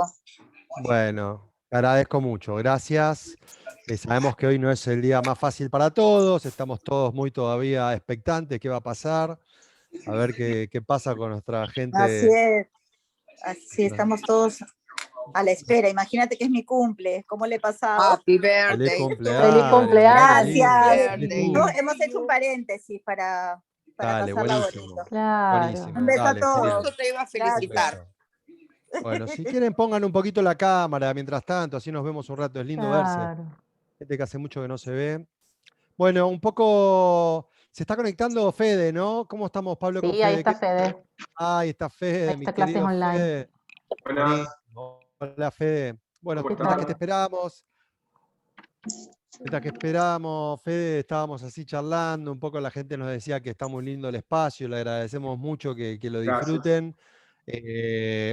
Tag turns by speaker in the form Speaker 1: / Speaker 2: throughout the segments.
Speaker 1: tiempo.
Speaker 2: Bueno, agradezco mucho, gracias. Sabemos que hoy no es el día más fácil para todos, estamos todos muy todavía expectantes, qué va a pasar, a ver qué pasa con nuestra
Speaker 1: Así
Speaker 2: gente.
Speaker 1: es, así estamos todos a la espera. Imagínate que es mi cumple, ¿cómo le he pasado?
Speaker 3: Happy
Speaker 2: Feliz
Speaker 3: birthday.
Speaker 4: Feliz
Speaker 2: cumpleaños, mirá qué lindo.
Speaker 1: Gracias.
Speaker 2: Feliz
Speaker 1: Hemos hecho un paréntesis para
Speaker 2: Dale,
Speaker 1: pasarla
Speaker 2: buenísimo.
Speaker 1: bonito.
Speaker 4: Claro.
Speaker 2: Buenísimo,
Speaker 1: Un beso a
Speaker 2: dale,
Speaker 1: todos.
Speaker 2: genial.
Speaker 3: Justo te iba a
Speaker 2: Un
Speaker 3: felicitar.
Speaker 2: beso. Bueno, si quieren pongan un poquito la cámara mientras tanto, así nos vemos un rato, es lindo verse.
Speaker 4: Claro.
Speaker 2: Gente que hace mucho que no se ve. Bueno, un poco se está conectando Fede, ¿no? ¿Cómo estamos, Pablo, con
Speaker 4: Sí, ahí
Speaker 2: Fede?
Speaker 4: está Fede.
Speaker 2: Ahí está Fede,
Speaker 4: Ahí
Speaker 2: mi
Speaker 4: está clases
Speaker 2: querido
Speaker 4: online.
Speaker 2: Fede.
Speaker 5: Buenas.
Speaker 2: Buenísimo. Hola, Fede. Bueno,
Speaker 5: ¿Cómo
Speaker 2: mientras que
Speaker 5: estás?
Speaker 2: te esperábamos, Fede, estábamos así charlando, un poco la gente nos decía que está muy lindo el espacio, le agradecemos mucho que lo
Speaker 5: Gracias.
Speaker 2: disfruten.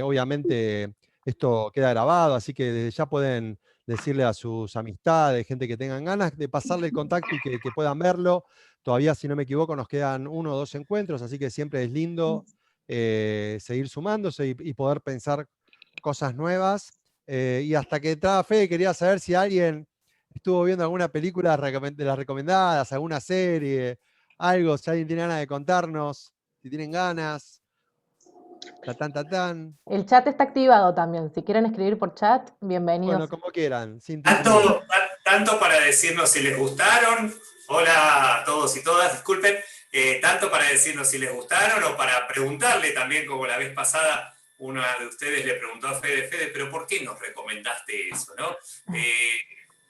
Speaker 2: Obviamente esto queda grabado, así que desde ya pueden decirle a sus amistades, gente que tengan ganas de pasarle el contacto y que puedan verlo. Todavía, si no me equivoco, nos quedan 1 o 2 encuentros, así que siempre es lindo seguir sumándose y poder pensar cosas nuevas. Y hasta que entraba Fede, quería saber si alguien estuvo viendo alguna película de las recomendadas, alguna serie, algo, si alguien tiene ganas de contarnos, si tienen ganas. Tatán.
Speaker 4: El chat está activado también. Si quieren escribir por chat, bienvenidos.
Speaker 2: Bueno, como quieran, sin timidez.
Speaker 6: Tanto para decirnos si les gustaron, hola a todos y todas, disculpen, tanto para decirnos si les gustaron o para preguntarle también, como la vez pasada, una de ustedes le preguntó a Fede, pero ¿por qué nos recomendaste eso? ¿No?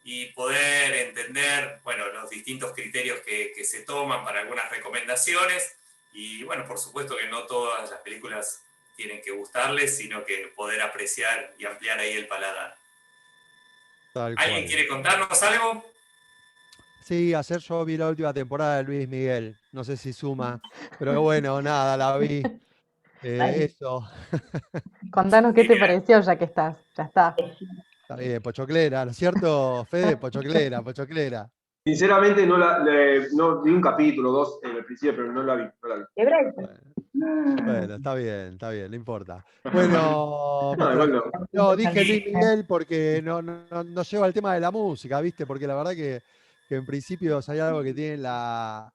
Speaker 6: Y poder entender, bueno, los distintos criterios que se toman para algunas recomendaciones. Y bueno, por supuesto que no todas las películas tienen que gustarles, sino que poder apreciar y ampliar ahí el paladar. ¿Alguien quiere contarnos algo?
Speaker 2: Sí, ayer yo vi la última temporada de Luis Miguel. No sé si suma, pero bueno, nada, la vi. Eso.
Speaker 4: Contanos qué te pareció ya que estás. Ya está.
Speaker 2: Está bien, pochoclera, ¿no es cierto, Fede? Pochoclera.
Speaker 5: Sinceramente no vi un capítulo, 2 en el principio, pero no la vi.
Speaker 2: Bueno, está bien, no importa. Bueno,
Speaker 5: igual
Speaker 2: no, dije Luis Miguel porque no lleva el tema de la música, ¿viste? Porque la verdad que en principio si hay algo que tiene la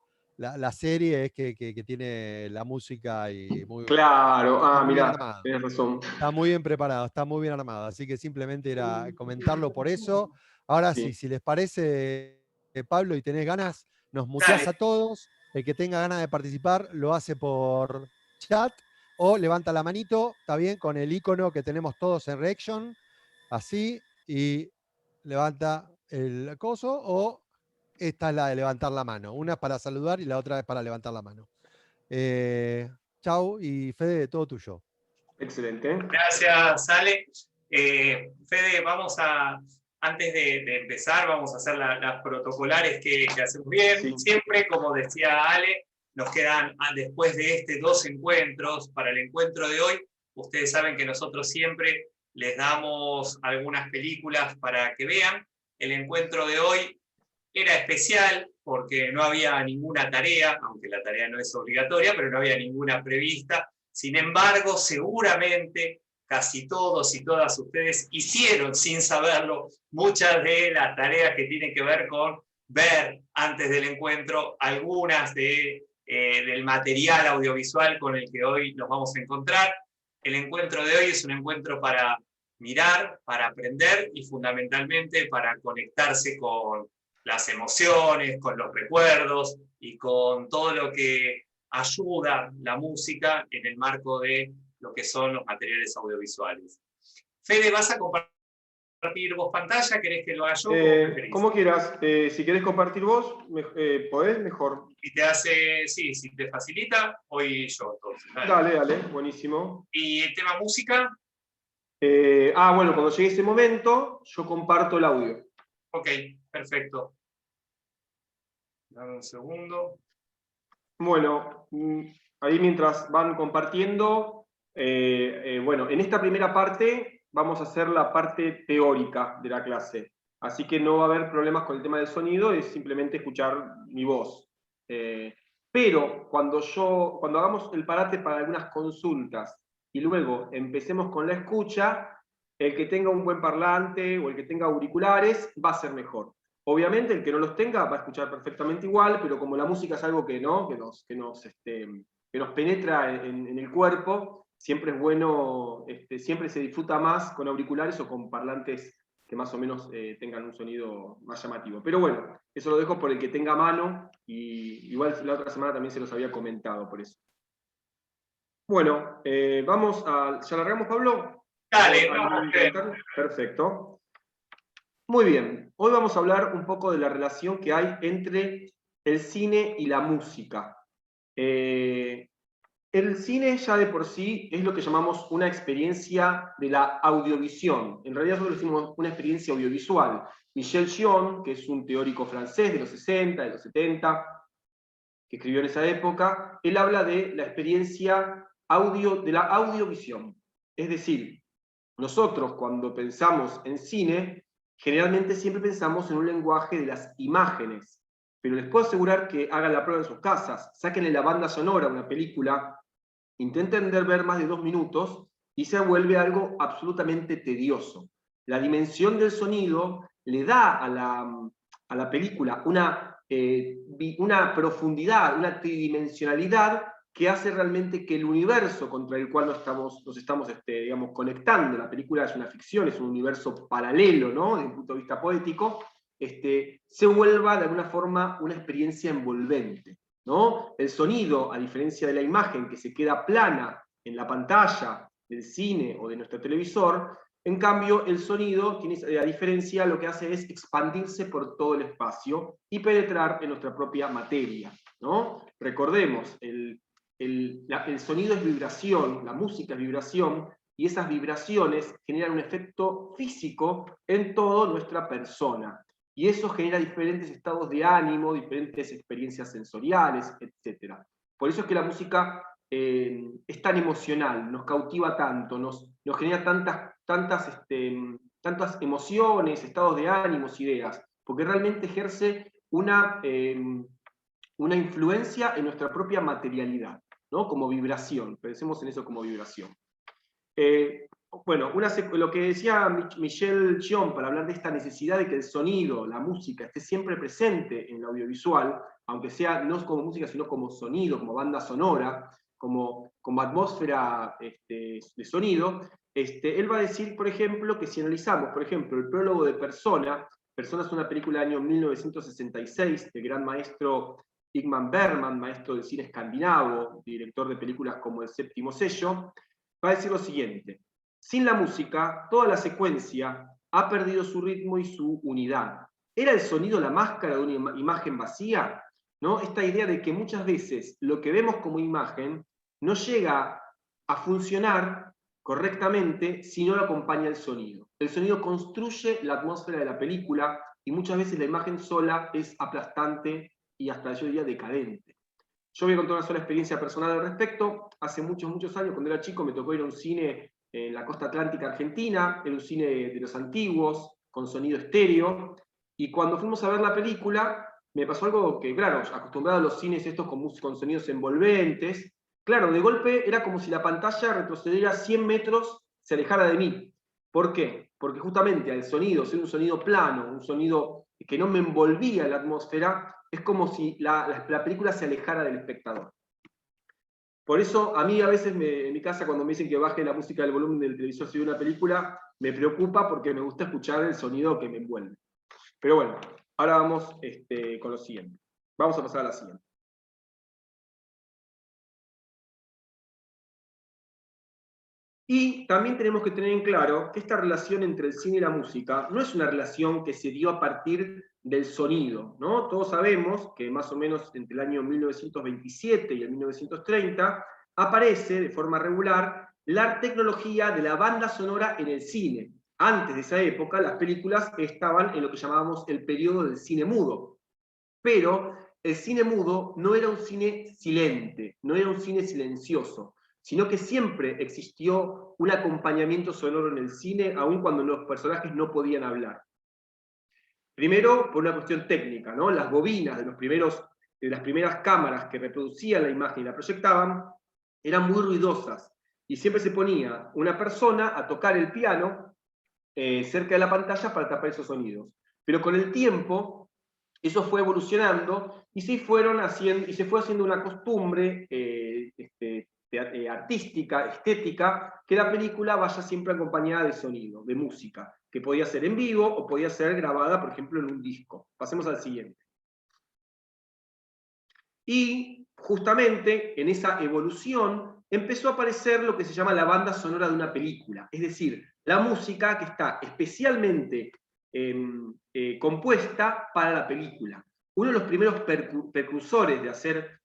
Speaker 2: serie es que tiene la música y muy,
Speaker 5: Claro,
Speaker 2: está muy bien
Speaker 5: mirá,
Speaker 2: armado.
Speaker 5: tenés razón.
Speaker 2: Está muy bien preparado, está muy bien armado. Así que simplemente era comentarlo por eso. Ahora sí, si les parece, Pablo, y tenés ganas, nos muteás a todos. El que tenga ganas de participar lo hace por chat o levanta la manito, está bien, con el icono que tenemos todos en Reaction, así, y levanta el coso, o esta es la de levantar la mano. Una es para saludar y la otra es para levantar la mano. Chau, y Fede, todo tuyo.
Speaker 5: Excelente.
Speaker 6: Gracias, Ale. Fede, antes de empezar, vamos a hacer las protocolares que hacemos bien.
Speaker 5: Sí.
Speaker 6: Siempre, como decía Ale, nos quedan, después de 2 encuentros, para el encuentro de hoy, ustedes saben que nosotros siempre les damos algunas películas para que vean. El encuentro de hoy era especial porque no había ninguna tarea, aunque la tarea no es obligatoria, pero no había ninguna prevista. Sin embargo, seguramente casi todos y todas ustedes hicieron, sin saberlo, muchas de las tareas que tienen que ver con ver antes del encuentro algunas del material audiovisual con el que hoy nos vamos a encontrar. El encuentro de hoy es un encuentro para mirar, para aprender y fundamentalmente para conectarse con las emociones, con los recuerdos y con todo lo que ayuda la música en el marco de lo que son los materiales audiovisuales. Fede, ¿vas a compartir vos pantalla? ¿Querés que lo haga yo?
Speaker 5: Como quieras. Si querés compartir vos, podés, mejor.
Speaker 6: Si te hace, sí, si te facilita, hoy yo. Entonces,
Speaker 5: dale, buenísimo.
Speaker 6: ¿Y el tema música?
Speaker 5: Bueno, cuando llegue ese momento, yo comparto el audio.
Speaker 6: Ok, perfecto. Dame un segundo.
Speaker 5: Bueno, ahí mientras van compartiendo, bueno, en esta primera parte vamos a hacer la parte teórica de la clase. Así que no va a haber problemas con el tema del sonido, es simplemente escuchar mi voz. Pero cuando hagamos el parate para algunas consultas y luego empecemos con la escucha, el que tenga un buen parlante o el que tenga auriculares va a ser mejor. Obviamente el que no los tenga va a escuchar perfectamente igual, pero como la música es algo que nos penetra en el cuerpo, siempre es bueno, siempre se disfruta más con auriculares o con parlantes que más o menos tengan un sonido más llamativo. Pero bueno, eso lo dejo por el que tenga mano, y igual la otra semana también se los había comentado por eso. Bueno, vamos a... ¿Ya largamos, Pablo?
Speaker 6: Dale, vamos.
Speaker 5: Perfecto. Muy bien, hoy vamos a hablar un poco de la relación que hay entre el cine y la música. El cine ya de por sí es lo que llamamos una experiencia de la audiovisión. En realidad nosotros decimos una experiencia audiovisual. Michel Gion, que es un teórico francés de los 60, de los 70, que escribió en esa época, él habla de la experiencia de la audiovisión. Es decir, nosotros cuando pensamos en cine, generalmente siempre pensamos en un lenguaje de las imágenes, pero les puedo asegurar que hagan la prueba en sus casas, sáquenle la banda sonora a una película, intenten ver más de 2 minutos y se vuelve algo absolutamente tedioso. La dimensión del sonido le da a la película una profundidad, una tridimensionalidad que hace realmente que el universo contra el cual nos estamos digamos, conectando, la película es una ficción, es un universo paralelo, ¿no?, desde un punto de vista poético, se vuelva de alguna forma una experiencia envolvente, ¿no? El sonido, a diferencia de la imagen que se queda plana en la pantalla del cine o de nuestro televisor, en cambio el sonido, a diferencia, lo que hace es expandirse por todo el espacio y penetrar en nuestra propia materia, ¿no? Recordemos, el sonido es vibración, la música es vibración, y esas vibraciones generan un efecto físico en toda nuestra persona. Y eso genera diferentes estados de ánimo, diferentes experiencias sensoriales, etc. Por eso es que la música es tan emocional, nos cautiva tanto, nos genera tantas emociones, estados de ánimos, ideas, porque realmente ejerce una influencia en nuestra propia materialidad, ¿no? Como vibración, pensemos en eso como vibración. Bueno, lo que decía Michel Gion para hablar de esta necesidad de que el sonido, la música, esté siempre presente en el audiovisual, aunque sea no como música, sino como sonido, como banda sonora, como atmósfera de sonido, él va a decir, por ejemplo, que si analizamos, por ejemplo, el prólogo de Persona es una película del año 1966, del gran maestro Ingmar Bergman, maestro del cine escandinavo, director de películas como El Séptimo Sello, va a decir lo siguiente: sin la música, toda la secuencia ha perdido su ritmo y su unidad. ¿Era el sonido la máscara de una imagen vacía? ¿No? Esta idea de que muchas veces lo que vemos como imagen no llega a funcionar correctamente si no lo acompaña el sonido. El sonido construye la atmósfera de la película y muchas veces la imagen sola es aplastante y hasta yo diría decadente. Yo voy a contar una sola experiencia personal al respecto. Hace muchos años, cuando era chico, me tocó ir a un cine en la costa atlántica argentina, era un cine de los antiguos, con sonido estéreo, y cuando fuimos a ver la película, me pasó algo que, claro, acostumbrado a los cines estos con sonidos envolventes, claro, de golpe era como si la pantalla retrocediera 100 metros, se alejara de mí. ¿Por qué? Porque justamente al sonido, ser un sonido plano, un sonido que no me envolvía en la atmósfera, es como si la película se alejara del espectador. Por eso, a mí a veces en mi casa, cuando me dicen que baje la música del volumen del televisor si veo una película, me preocupa porque me gusta escuchar el sonido que me envuelve. Pero bueno, ahora vamos con lo siguiente. Vamos a pasar a la siguiente. Y también tenemos que tener en claro que esta relación entre el cine y la música no es una relación que se dio a partir del sonido, ¿no? Todos sabemos que más o menos entre el año 1927 y el 1930 aparece de forma regular la tecnología de la banda sonora en el cine. Antes de esa época, las películas estaban en lo que llamábamos el periodo del cine mudo. Pero el cine mudo no era un cine silente, no era un cine silencioso, sino que siempre existió un acompañamiento sonoro en el cine, aun cuando los personajes no podían hablar. Primero, por una cuestión técnica, ¿no? Las bobinas de las primeras cámaras que reproducían la imagen y la proyectaban eran muy ruidosas, y siempre se ponía una persona a tocar el piano cerca de la pantalla para tapar esos sonidos. Pero con el tiempo, eso fue evolucionando y se fue haciendo una costumbre artística, estética, que la película vaya siempre acompañada de sonido, de música, que podía ser en vivo o podía ser grabada, por ejemplo, en un disco. Pasemos al siguiente. Y justamente en esa evolución empezó a aparecer lo que se llama la banda sonora de una película, es decir, la música que está especialmente compuesta para la película. Uno de los primeros precursores de hacer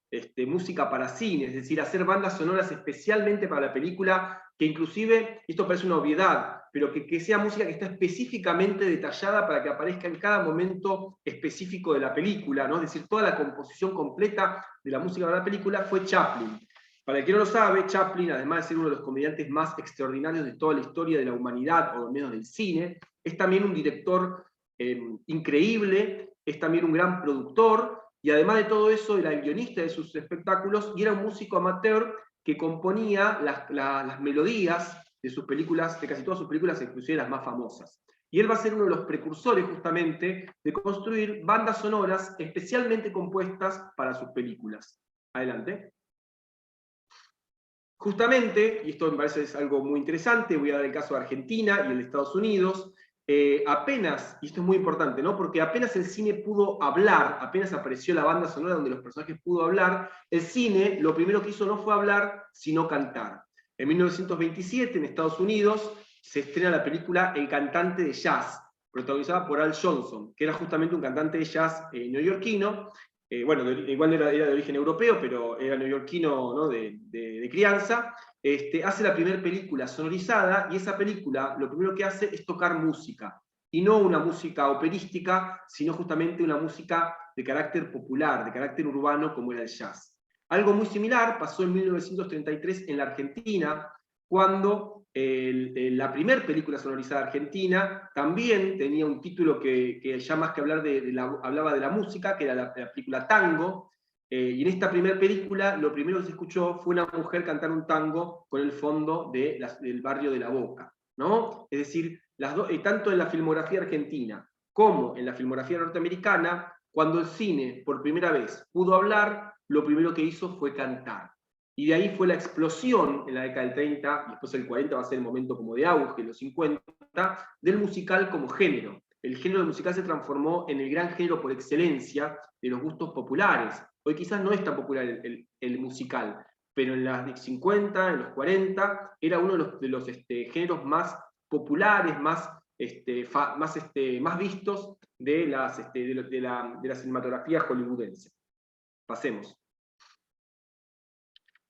Speaker 5: música para cine, es decir, hacer bandas sonoras especialmente para la película, que inclusive, esto parece una obviedad, pero que sea música que está específicamente detallada para que aparezca en cada momento específico de la película, ¿no? Es decir, toda la composición completa de la música de la película fue Chaplin. Para el que no lo sabe, Chaplin, además de ser uno de los comediantes más extraordinarios de toda la historia de la humanidad, o al menos del cine, es también un director increíble, es también un gran productor, y además de todo eso era el guionista de sus espectáculos, y era un músico amateur que componía las melodías de sus películas, de casi todas sus películas, inclusive las más famosas. Y él va a ser uno de los precursores justamente de construir bandas sonoras especialmente compuestas para sus películas. Adelante. Justamente, y esto me parece es algo muy interesante, voy a dar el caso de Argentina y el de Estados Unidos, apenas, y esto es muy importante, ¿no? Porque apenas el cine pudo hablar, apenas apareció la banda sonora donde los personajes pudo hablar, el cine lo primero que hizo no fue hablar, sino cantar. En 1927, en Estados Unidos, se estrena la película El cantante de jazz, protagonizada por Al Johnson, que era justamente un cantante de jazz neoyorquino. Bueno, igual era de origen europeo, pero era neoyorquino, ¿no? de crianza. Hace la primera película sonorizada, y esa película lo primero que hace es tocar música, y no una música operística, sino justamente una música de carácter popular, de carácter urbano, como era el jazz. Algo muy similar pasó en 1933 en la Argentina, cuando la primera película sonorizada argentina también tenía un título que ya más que hablar hablaba de la música, que era la película Tango, y en esta primera película lo primero que se escuchó fue una mujer cantar un tango con el fondo del barrio de La Boca, ¿no? Es decir, tanto en la filmografía argentina como en la filmografía norteamericana, cuando el cine por primera vez pudo hablar, lo primero que hizo fue cantar. Y de ahí fue la explosión en la década del 30, y después el 40 va a ser el momento como de auge, los 50, del musical como género. El género del musical se transformó en el gran género por excelencia de los gustos populares. Hoy quizás no es tan popular el musical, pero en los 50, en los 40, era uno de los géneros más populares, más vistos de la cinematografía hollywoodense. Pasemos.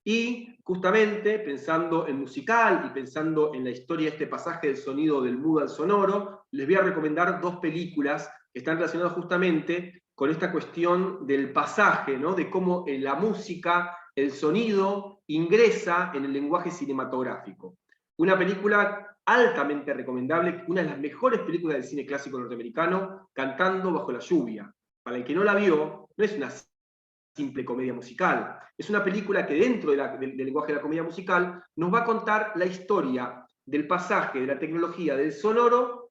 Speaker 5: Y justamente pensando en musical y pensando en la historia de este pasaje del sonido del mudo al sonoro, les voy a recomendar dos películas que están relacionadas justamente con esta cuestión del pasaje, ¿no? De cómo la música, el sonido, ingresa en el lenguaje cinematográfico. Una película altamente recomendable, una de las mejores películas del cine clásico norteamericano, Cantando bajo la lluvia. Para el que no la vio, no es una simple comedia musical. Es una película que dentro del lenguaje de la comedia musical nos va a contar la historia del pasaje de la tecnología del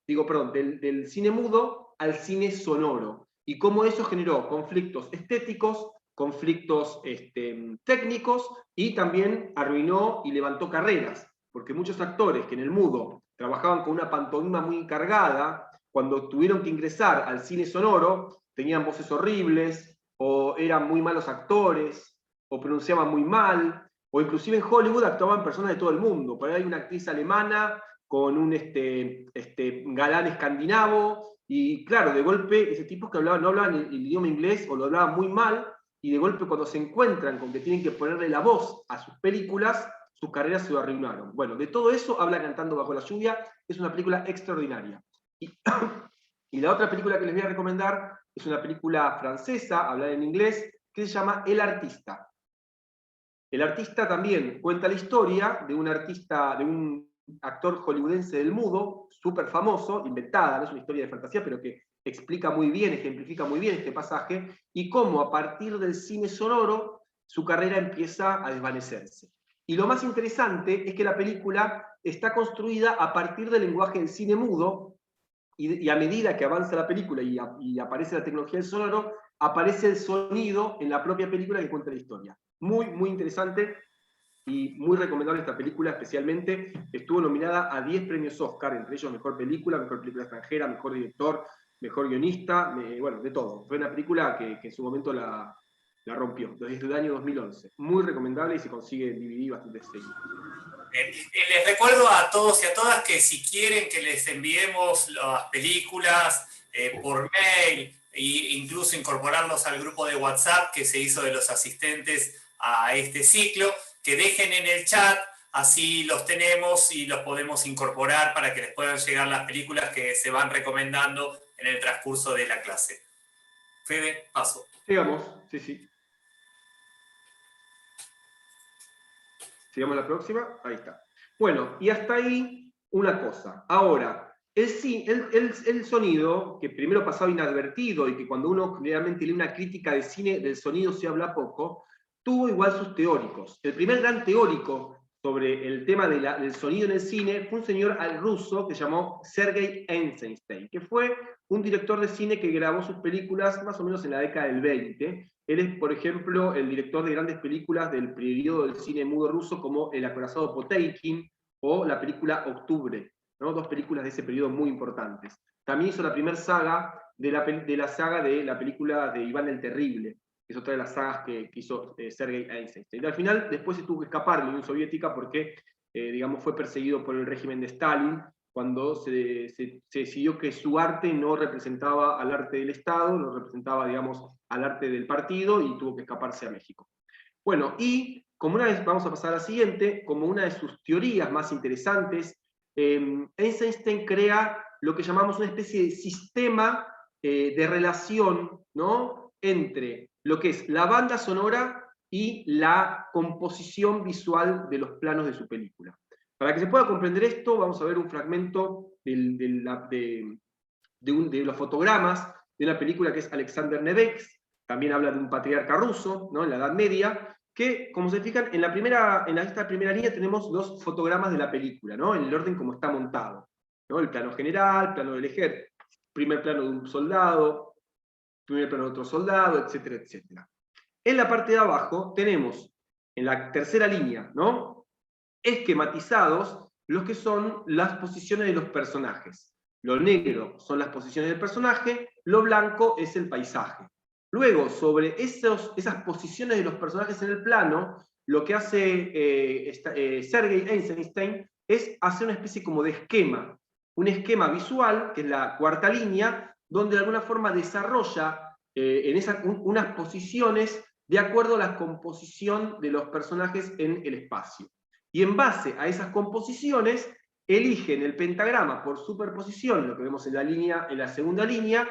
Speaker 5: del cine mudo al cine sonoro, y cómo eso generó conflictos estéticos, conflictos técnicos, y también arruinó y levantó carreras, porque muchos actores que en el mudo trabajaban con una pantomima muy cargada, cuando tuvieron que ingresar al cine sonoro, tenían voces horribles, o eran muy malos actores, o pronunciaban muy mal, o inclusive en Hollywood actuaban personas de todo el mundo. Por ahí hay una actriz alemana con un galán escandinavo, y claro, de golpe, ese tipo que no hablaban el idioma inglés, o lo hablaban muy mal, y de golpe cuando se encuentran con que tienen que ponerle la voz a sus películas, sus carreras se lo arruinaron. Bueno, de todo eso habla Cantando bajo la lluvia, es una película extraordinaria. Y la otra película que les voy a recomendar es una película francesa, hablada en inglés, que se llama El Artista. El Artista también cuenta la historia de un artista, de un actor hollywoodense del mudo, súper famoso, inventada, no es una historia de fantasía, pero que explica muy bien, ejemplifica muy bien este pasaje, y cómo a partir del cine sonoro su carrera empieza a desvanecerse. Y lo más interesante es que la película está construida a partir del lenguaje del cine mudo, y a medida que avanza la película y aparece la tecnología del sonoro, aparece el sonido en la propia película que cuenta la historia. Muy, muy interesante y muy recomendable esta película, especialmente. Estuvo nominada a 10 premios Oscar, entre ellos mejor película extranjera, mejor director, mejor guionista, bueno, de todo. Fue una película que en su momento la rompió, desde el año 2011. Muy recomendable y se consigue DVD bastante seguido.
Speaker 6: Les recuerdo a todos y a todas que si quieren que les enviemos las películas por mail e incluso incorporarlos al grupo de WhatsApp que se hizo de los asistentes a este ciclo, que dejen en el chat, así los tenemos y los podemos incorporar para que les puedan llegar las películas que se van recomendando en el transcurso de la clase. Fede, paso.
Speaker 5: Sigamos, sí. Sigamos la próxima, ahí está. Bueno, y hasta ahí una cosa. Ahora, el sonido, que primero pasaba inadvertido y que cuando uno realmente lee una crítica de cine, del sonido se habla poco, tuvo igual sus teóricos. El primer gran teórico sobre el tema del sonido en el cine fue un señor ruso que se llamó Sergei Eisenstein, que fue un director de cine que grabó sus películas más o menos en la década del 20. Él es, por ejemplo, el director de grandes películas del periodo del cine mudo ruso, como El acorazado Poteikin o la película Octubre, ¿no? Dos películas de ese periodo muy importantes. También hizo la primera saga de la saga de la película de Iván el Terrible, que es otra de las sagas que hizo Sergei Eisenstein. Y al final, después se tuvo que escapar de la Unión Soviética porque, digamos, fue perseguido por el régimen de Stalin, cuando se decidió que su arte no representaba al arte del Estado, no representaba, digamos, al arte del partido, y tuvo que escaparse a México. Bueno, y como una vez, vamos a pasar a la siguiente, como una de sus teorías más interesantes, Eisenstein crea lo que llamamos una especie de sistema de relación, ¿no?, entre lo que es la banda sonora y la composición visual de los planos de su película. Para que se pueda comprender esto, vamos a ver un fragmento de los fotogramas de una película que es Alexander Nevsky. También habla de un patriarca ruso, ¿no?, en la Edad Media, que, como se fijan, en esta primera línea tenemos los fotogramas de la película, ¿no?, en el orden como está montado, ¿no? El plano general, plano del ejército, primer plano de un soldado, primer plano de otro soldado, etcétera, etcétera. En la parte de abajo tenemos, en la tercera línea, ¿no?, esquematizados los que son las posiciones de los personajes. Lo negro son las posiciones del personaje, lo blanco es el paisaje. Luego, sobre esas posiciones de los personajes en el plano, lo que hace Sergei Eisenstein es hacer una especie como de esquema, un esquema visual, que es la cuarta línea, donde de alguna forma desarrolla unas posiciones de acuerdo a la composición de los personajes en el espacio. Y en base a esas composiciones, eligen el pentagrama por superposición, lo que vemos en la segunda línea,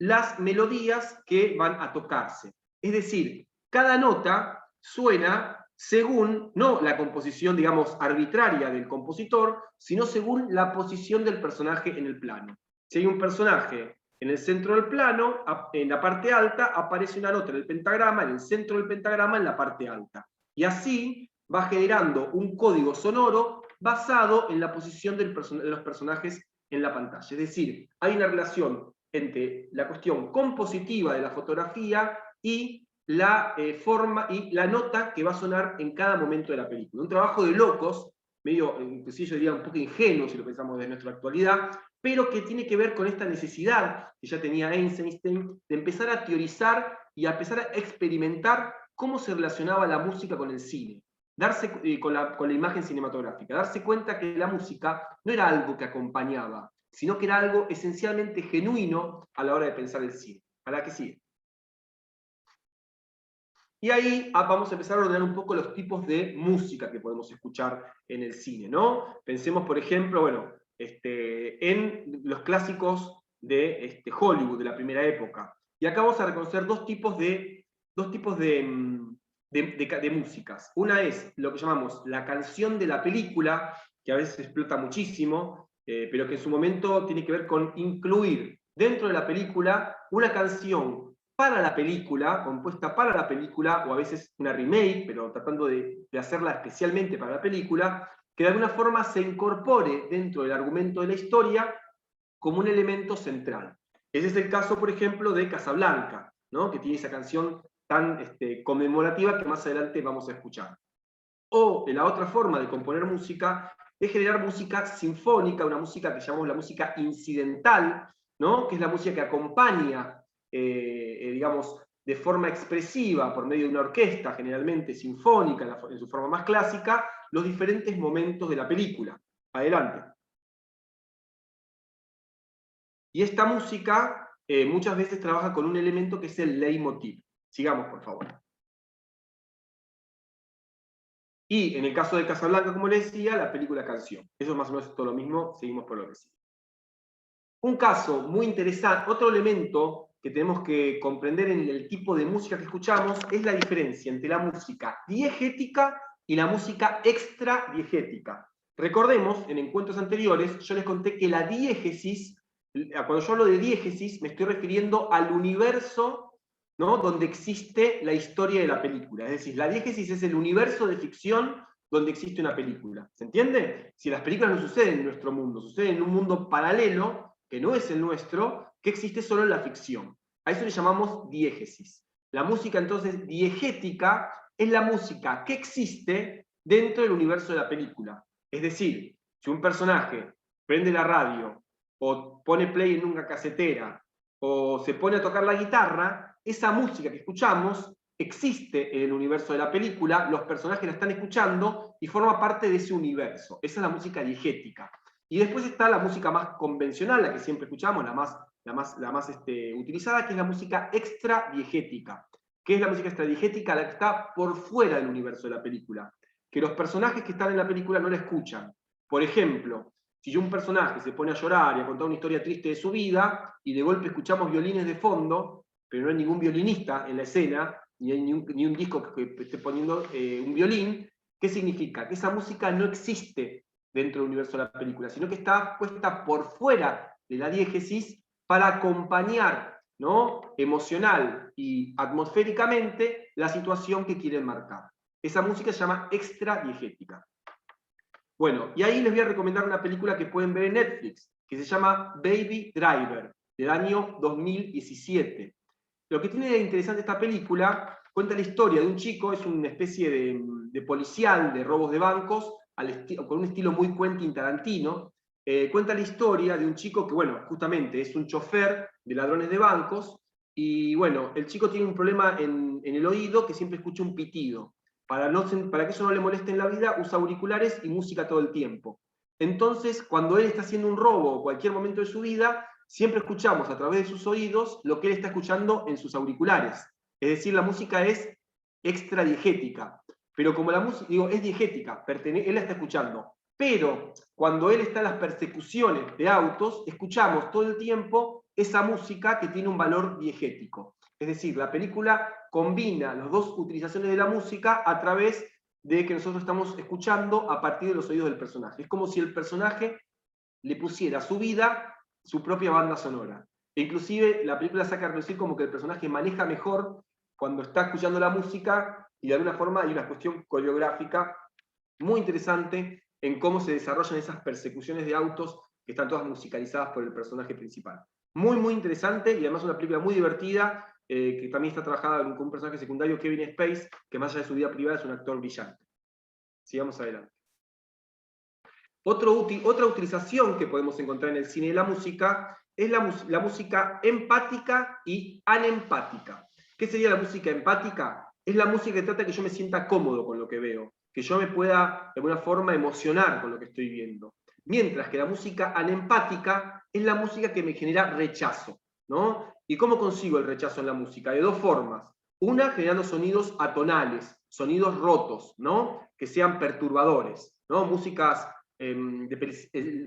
Speaker 5: las melodías que van a tocarse. Es decir, cada nota suena según, no la composición, digamos, arbitraria del compositor, sino según la posición del personaje en el plano. Si hay un personaje en el centro del plano, en la parte alta, aparece una nota en el pentagrama, en el centro del pentagrama, en la parte alta. Y así va generando un código sonoro basado en la posición de los personajes en la pantalla. Es decir, hay una relación entre la cuestión compositiva de la fotografía y la forma y la nota que va a sonar en cada momento de la película. Un trabajo de locos, medio, inclusive yo diría un poco ingenuo si lo pensamos desde nuestra actualidad, pero que tiene que ver con esta necesidad que ya tenía Eisenstein de empezar a teorizar y a empezar a experimentar cómo se relacionaba la música con el cine, con la imagen cinematográfica, darse cuenta que la música no era algo que acompañaba, sino que era algo esencialmente genuino a la hora de pensar el cine. ¿A la que sigue? Y ahí vamos a empezar a ordenar un poco los tipos de música que podemos escuchar en el cine, ¿no? Pensemos, por ejemplo, bueno, en los clásicos de Hollywood de la primera época. Y acá vamos a reconocer dos tipos de músicas. Una es lo que llamamos la canción de la película, que a veces explota muchísimo, pero que en su momento tiene que ver con incluir dentro de la película una canción para la película, compuesta para la película, o a veces una remake, pero tratando de hacerla especialmente para la película, que de alguna forma se incorpore dentro del argumento de la historia como un elemento central. Ese es el caso, por ejemplo, de Casablanca, ¿no? Que tiene esa canción tan conmemorativa que más adelante vamos a escuchar. O la otra forma de componer música es generar música sinfónica, una música que llamamos la música incidental, ¿no? Que es la música que acompaña, digamos, de forma expresiva, por medio de una orquesta, generalmente sinfónica, en su forma más clásica, los diferentes momentos de la película. Adelante. Y esta música muchas veces trabaja con un elemento que es el leitmotiv. Sigamos, por favor. Y en el caso de Casablanca, como les decía, la película canción. Eso es más o menos todo lo mismo, seguimos por lo que sigue. Un caso muy interesante, otro elemento que tenemos que comprender en el tipo de música que escuchamos es la diferencia entre la música diegética y la música extradiegética. Recordemos, en encuentros anteriores, yo les conté que la diégesis, cuando yo hablo de diégesis, me estoy refiriendo al universo, ¿no?, donde existe la historia de la película. Es decir, la diégesis es el universo de ficción donde existe una película. ¿Se entiende? Si las películas no suceden en nuestro mundo, suceden en un mundo paralelo, que no es el nuestro, que existe solo en la ficción. A eso le llamamos diégesis. La música, entonces, diegética es la música que existe dentro del universo de la película. Es decir, si un personaje prende la radio, o pone play en una casetera, o se pone a tocar la guitarra, esa música que escuchamos existe en el universo de la película, los personajes la están escuchando y forma parte de ese universo. Esa es la música diegética. Y después está la música más convencional, la que siempre escuchamos, la más utilizada, que es la música extradiegética. ¿Qué es la música extradiegética? La que está por fuera del universo de la película, que los personajes que están en la película no la escuchan. Por ejemplo, si un personaje se pone a llorar y a contar una historia triste de su vida, y de golpe escuchamos violines de fondo, pero no hay ningún violinista en la escena, ni hay ni un disco que esté poniendo un violín, ¿qué significa? Que esa música no existe dentro del universo de la película, sino que está puesta por fuera de la diégesis para acompañar, ¿no?, emocional y atmosféricamente la situación que quieren marcar. Esa música se llama extradiegética. Bueno, y ahí les voy a recomendar una película que pueden ver en Netflix, que se llama Baby Driver, del año 2017. Lo que tiene de interesante esta película, cuenta la historia de un chico, es una especie de policial de robos de bancos, con un estilo muy Quentin Tarantino. Cuenta la historia de un chico que, bueno, justamente es un chofer de ladrones de bancos, y bueno, el chico tiene un problema en el oído, que siempre escucha un pitido. Para que eso no le moleste en la vida, usa auriculares y música todo el tiempo. Entonces, cuando él está haciendo un robo o cualquier momento de su vida, siempre escuchamos a través de sus oídos lo que él está escuchando en sus auriculares. Es decir, la música es extradiegética. Pero como la música, digo, es diegética, él la está escuchando. Pero cuando él está en las persecuciones de autos, escuchamos todo el tiempo esa música que tiene un valor diegético. Es decir, la película combina las dos utilizaciones de la música a través de que nosotros estamos escuchando a partir de los oídos del personaje. Es como si el personaje le pusiera a su vida su propia banda sonora. E inclusive la película saca a relucir como que el personaje maneja mejor cuando está escuchando la música, y de alguna forma hay una cuestión coreográfica muy interesante en cómo se desarrollan esas persecuciones de autos que están todas musicalizadas por el personaje principal. Muy, muy interesante, y además una película muy divertida, que también está trabajada con un personaje secundario, Kevin Spacey, que más allá de su vida privada es un actor brillante. Sigamos adelante. Otra utilización que podemos encontrar en el cine de la música es la música empática y anempática. ¿Qué sería la música empática? Es la música que trata de que yo me sienta cómodo con lo que veo, que yo me pueda de alguna forma emocionar con lo que estoy viendo. Mientras que la música anempática es la música que me genera rechazo, ¿no? ¿Y cómo consigo el rechazo en la música? De dos formas. Una, generando sonidos atonales, sonidos rotos, ¿no?, que sean perturbadores, ¿no? Músicas,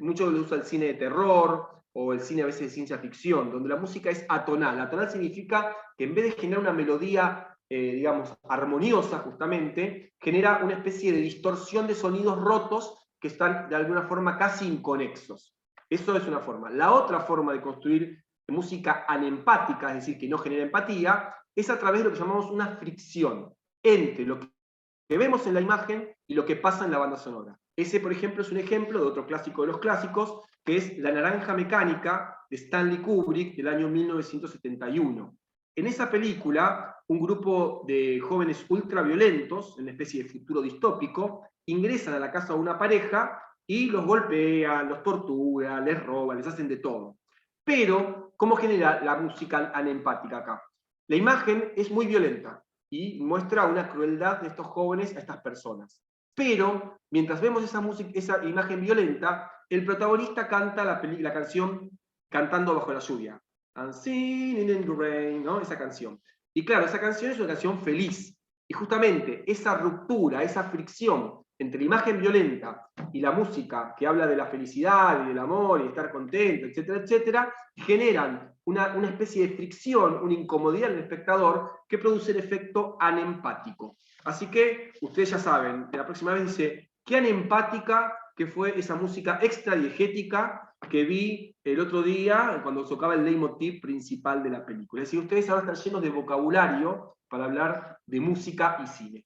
Speaker 5: mucho lo usa el cine de terror, o el cine a veces de ciencia ficción, donde la música es atonal. Atonal significa que en vez de generar una melodía, digamos, armoniosa justamente, genera una especie de distorsión de sonidos rotos que están de alguna forma casi inconexos. Eso es una forma. La otra forma de construir música anempática, es decir, que no genera empatía, es a través de lo que llamamos una fricción entre lo que vemos en la imagen y lo que pasa en la banda sonora. Ese, por ejemplo, es un ejemplo de otro clásico de los clásicos, que es La Naranja Mecánica, de Stanley Kubrick, del año 1971. En esa película, un grupo de jóvenes ultraviolentos, en una especie de futuro distópico, ingresan a la casa de una pareja y los golpean, los torturan, les roban, les hacen de todo. Pero, ¿cómo genera la música anempática acá? La imagen es muy violenta y muestra una crueldad de estos jóvenes a estas personas. Pero, mientras vemos esa imagen violenta, el protagonista canta la canción Cantando bajo la lluvia. I'm singing in the rain, ¿no? Esa canción. Y claro, esa canción es una canción feliz. Y justamente esa ruptura, esa fricción entre la imagen violenta y la música que habla de la felicidad y del amor y estar contento, etcétera, etcétera, generan una especie de fricción, una incomodidad en el espectador que produce el efecto anempático. Así que ustedes ya saben, la próxima vez dice, qué anempática que fue esa música extra diegética que vi el otro día cuando tocaba el leitmotiv principal de la película. Es decir, ustedes ahora están llenos de vocabulario para hablar de música y cine,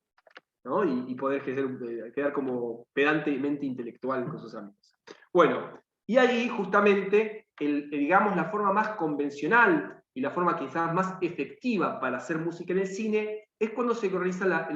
Speaker 5: ¿no? Y poder quedar como pedantemente intelectual con sus amigos. Bueno, y ahí justamente, digamos, la forma más convencional y la forma quizás más efectiva para hacer música en el cine es cuando se realiza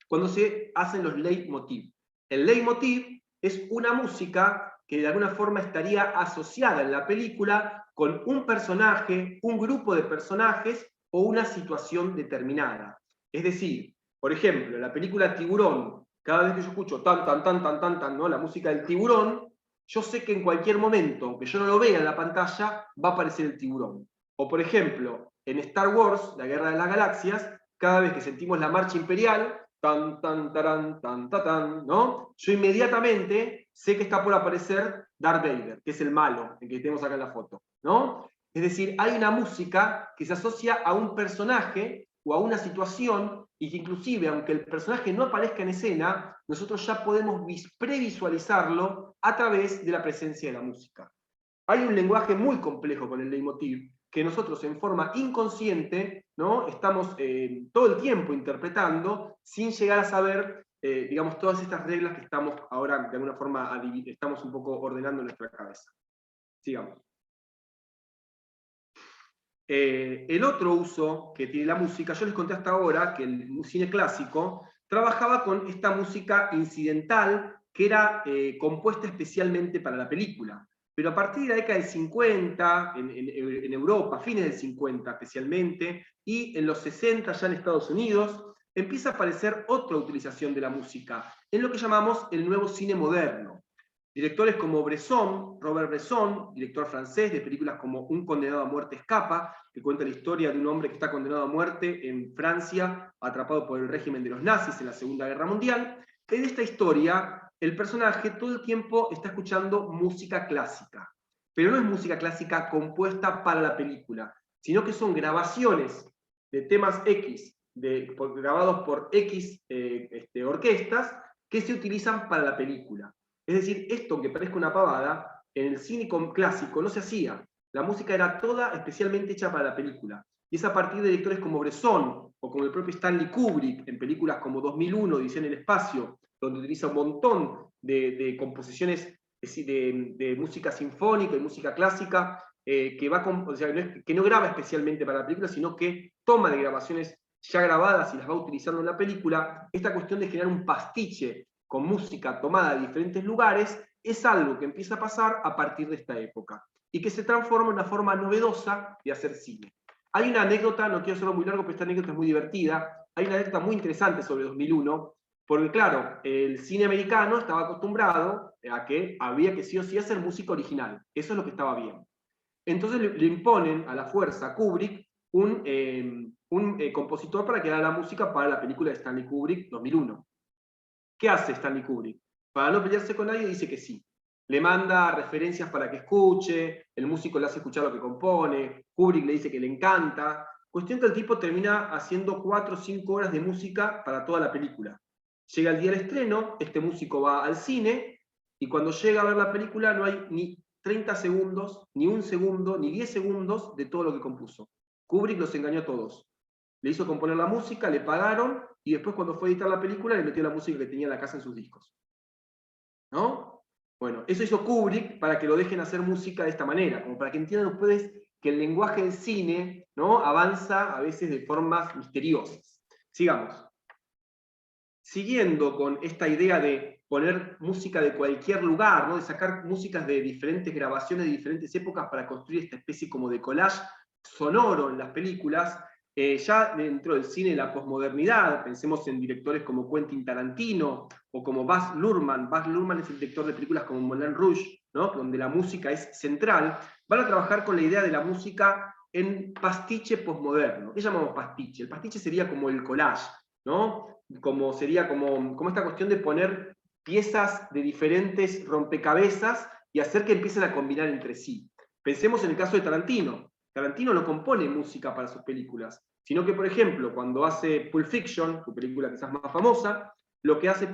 Speaker 5: cuando se hacen los leitmotiv. El leitmotiv es una música que de alguna forma estaría asociada en la película con un personaje, un grupo de personajes o una situación determinada. Es decir, por ejemplo, en la película Tiburón, cada vez que yo escucho tan, tan, tan, tan, tan, tan, ¿no? La música del tiburón, yo sé que en cualquier momento, aunque yo no lo vea en la pantalla, va a aparecer el tiburón. O por ejemplo, en Star Wars, la Guerra de las Galaxias, cada vez que sentimos la marcha imperial, tan, tan, tarán, tan, tan, ¿no? Yo inmediatamente sé que está por aparecer Darth Vader, que es el malo, el que tenemos acá en la foto, ¿no? Es decir, hay una música que se asocia a un personaje o a una situación y que inclusive, aunque el personaje no aparezca en escena, nosotros ya podemos previsualizarlo a través de la presencia de la música. Hay un lenguaje muy complejo con el leitmotiv, que nosotros en forma inconsciente, ¿no? Estamos todo el tiempo interpretando sin llegar a saber, digamos, todas estas reglas que estamos ahora de alguna forma estamos un poco ordenando en nuestra cabeza. Sigamos. El otro uso que tiene la música, yo les conté hasta ahora que el cine clásico trabajaba con esta música incidental que era compuesta especialmente para la película. Pero a partir de la década del 50, en Europa, fines del 50 especialmente, y en los 60 ya en Estados Unidos, empieza a aparecer otra utilización de la música, en lo que llamamos el nuevo cine moderno. Directores como Bresson, Robert Bresson, director francés de películas como Un condenado a muerte escapa, que cuenta la historia de un hombre que está condenado a muerte en Francia, atrapado por el régimen de los nazis en la Segunda Guerra Mundial. En esta historia, el personaje todo el tiempo está escuchando música clásica, pero no es música clásica compuesta para la película, sino que son grabaciones de temas X, grabados por X orquestas, que se utilizan para la película. Es decir, esto que parezca una pavada, en el cine clásico no se hacía. La música era toda especialmente hecha para la película. Y es a partir de directores como Bresson, o como el propio Stanley Kubrick, en películas como 2001, Odisea en el espacio, donde utiliza un montón de composiciones de música sinfónica y música clásica, que no graba especialmente para la película, sino que toma de grabaciones ya grabadas y las va utilizando en la película. Esta cuestión de generar un pastiche con música tomada de diferentes lugares, es algo que empieza a pasar a partir de esta época, y que se transforma en una forma novedosa de hacer cine. Hay una anécdota, no quiero hacerlo muy largo, pero esta anécdota es muy divertida, hay una anécdota muy interesante sobre 2001, porque claro, el cine americano estaba acostumbrado a que había que sí o sí hacer música original, eso es lo que estaba bien. Entonces le imponen a la fuerza a Kubrick un compositor para que haga la música para la película de Stanley Kubrick 2001. ¿Qué hace Stanley Kubrick? Para no pelearse con nadie dice que sí. Le manda referencias para que escuche, el músico le hace escuchar lo que compone, Kubrick le dice que le encanta. Cuestión que el tipo termina haciendo 4 o 5 horas de música para toda la película. Llega el día del estreno, este músico va al cine, y cuando llega a ver la película no hay ni 30 segundos, ni 1 segundo, ni 10 segundos de todo lo que compuso. Kubrick los engañó a todos. Le hizo componer la música, le pagaron, y después cuando fue a editar la película le metió la música que tenía en la casa en sus discos. ¿No? Bueno, eso hizo Kubrick para que lo dejen hacer música de esta manera, como para que entiendan ustedes que el lenguaje del cine, ¿no?, avanza a veces de formas misteriosas. Sigamos. Siguiendo con esta idea de poner música de cualquier lugar, ¿no?, de sacar músicas de diferentes grabaciones de diferentes épocas para construir esta especie como de collage sonoro en las películas, ya dentro del cine de la posmodernidad, pensemos en directores como Quentin Tarantino o como Baz Luhrmann. Baz Luhrmann es el director de películas como Moulin Rouge, ¿no?, donde la música es central. Van a trabajar con la idea de la música en pastiche posmoderno. ¿Qué llamamos pastiche? El pastiche sería como el collage, ¿no? Sería como esta cuestión de poner piezas de diferentes rompecabezas y hacer que empiecen a combinar entre sí. Pensemos en el caso de Tarantino. Tarantino no compone música para sus películas, sino que, por ejemplo, cuando hace Pulp Fiction, su película quizás más famosa, lo que hace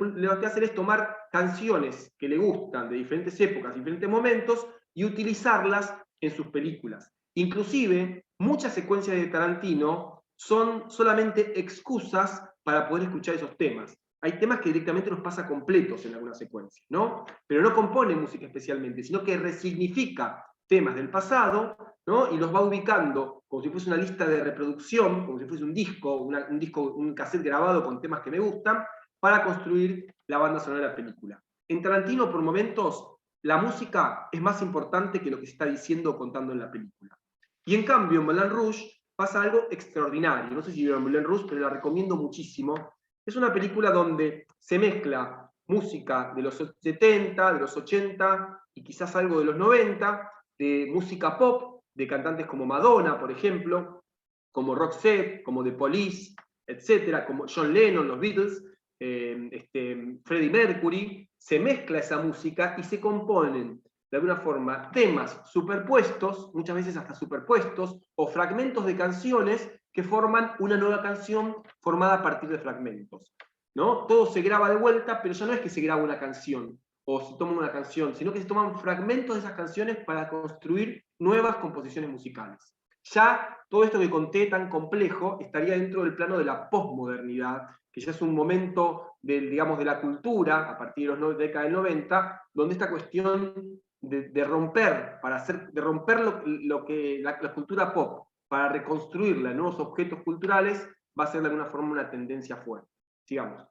Speaker 5: es tomar canciones que le gustan de diferentes épocas, diferentes momentos, y utilizarlas en sus películas. Inclusive, muchas secuencias de Tarantino son solamente excusas para poder escuchar esos temas. Hay temas que directamente los pasa completos en algunas secuencias, ¿no? Pero no compone música especialmente, sino que resignifica temas del pasado, ¿no?, y los va ubicando como si fuese una lista de reproducción, como si fuese un disco, un cassette grabado con temas que me gustan, para construir la banda sonora de la película. En Tarantino, por momentos, la música es más importante que lo que se está diciendo o contando en la película. Y en cambio, en Moulin Rouge pasa algo extraordinario. No sé si vieron Moulin Rouge, pero la recomiendo muchísimo. Es una película donde se mezcla música de los 70, de los 80 y quizás algo de los 90, de música pop, de cantantes como Madonna, por ejemplo, como Roxette, como The Police, etcétera, como John Lennon, los Beatles, Freddie Mercury. Se mezcla esa música y se componen de alguna forma temas superpuestos, muchas veces hasta superpuestos, o fragmentos de canciones que forman una nueva canción formada a partir de fragmentos, ¿no? Todo se graba de vuelta, pero ya no es que se graba una canción o se toma una canción, sino que se toman fragmentos de esas canciones para construir nuevas composiciones musicales. Ya todo esto que conté tan complejo estaría dentro del plano de la posmodernidad, que ya es un momento de la cultura, a partir de la década del 90, donde esta cuestión de romper la cultura pop, para reconstruirla en nuevos objetos culturales, va a ser de alguna forma una tendencia fuerte. Sigamos.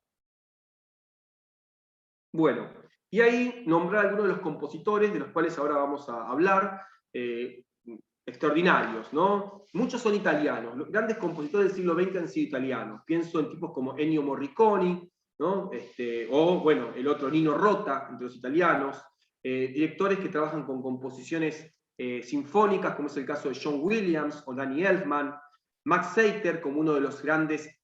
Speaker 5: Bueno, y ahí nombrar algunos de los compositores de los cuales ahora vamos a hablar, extraordinarios, ¿no? Muchos son italianos, los grandes compositores del siglo XX han sido italianos. Pienso en tipos como Ennio Morricone, ¿no? O, bueno, el otro Nino Rota, entre los italianos, directores que trabajan con composiciones sinfónicas, como es el caso de John Williams o Danny Elfman, Max Seiter, como uno de los grandes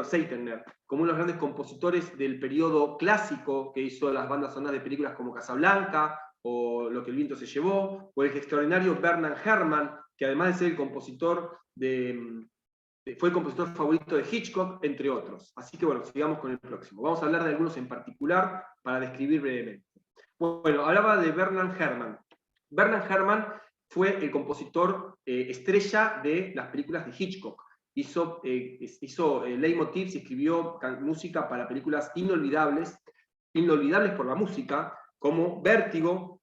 Speaker 5: Seitner, como uno de los grandes compositores del periodo clásico, que hizo las bandas sonoras de películas como Casablanca o Lo que el viento se llevó, o el extraordinario Bernard Herrmann, que además de ser el compositor fue el compositor favorito de Hitchcock, entre otros. Así que bueno, sigamos con el próximo. Vamos a hablar de algunos en particular para describir brevemente. Bueno, hablaba de Bernard Herrmann. Bernard Herrmann fue el compositor estrella de las películas de Hitchcock. Hizo leitmotivs y escribió música para películas inolvidables por la música, como Vértigo,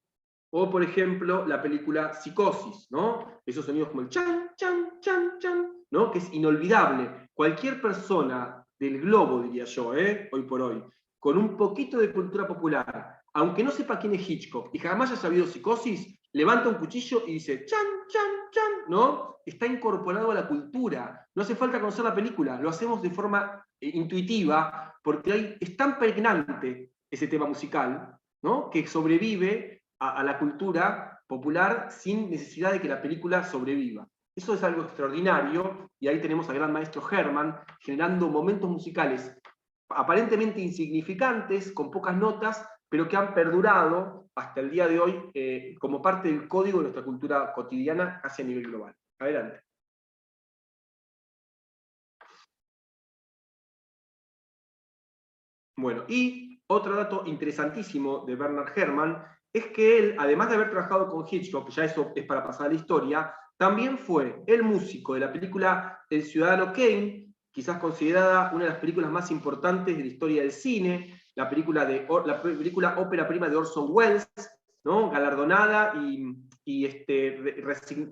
Speaker 5: o por ejemplo la película Psicosis, ¿no? Esos sonidos como el chan, chan, chan, chan, ¿no?, que es inolvidable. Cualquier persona del globo, diría yo, hoy por hoy, con un poquito de cultura popular, aunque no sepa quién es Hitchcock y jamás haya sabido Psicosis, levanta un cuchillo y dice chan, chan, chan, ¿no? Está incorporado a la cultura. No hace falta conocer la película, lo hacemos de forma intuitiva, porque es tan pregnante ese tema musical, ¿no?, que sobrevive a la cultura popular sin necesidad de que la película sobreviva. Eso es algo extraordinario, y ahí tenemos al gran maestro Herrmann generando momentos musicales aparentemente insignificantes, con pocas notas, pero que han perdurado hasta el día de hoy como parte del código de nuestra cultura cotidiana, casi a nivel global. Adelante. Bueno, y otro dato interesantísimo de Bernard Herrmann es que él, además de haber trabajado con Hitchcock, ya eso es para pasar a la historia, también fue el músico de la película El Ciudadano Kane, quizás considerada una de las películas más importantes de la historia del cine, la película ópera prima de Orson Welles, ¿no? Galardonada y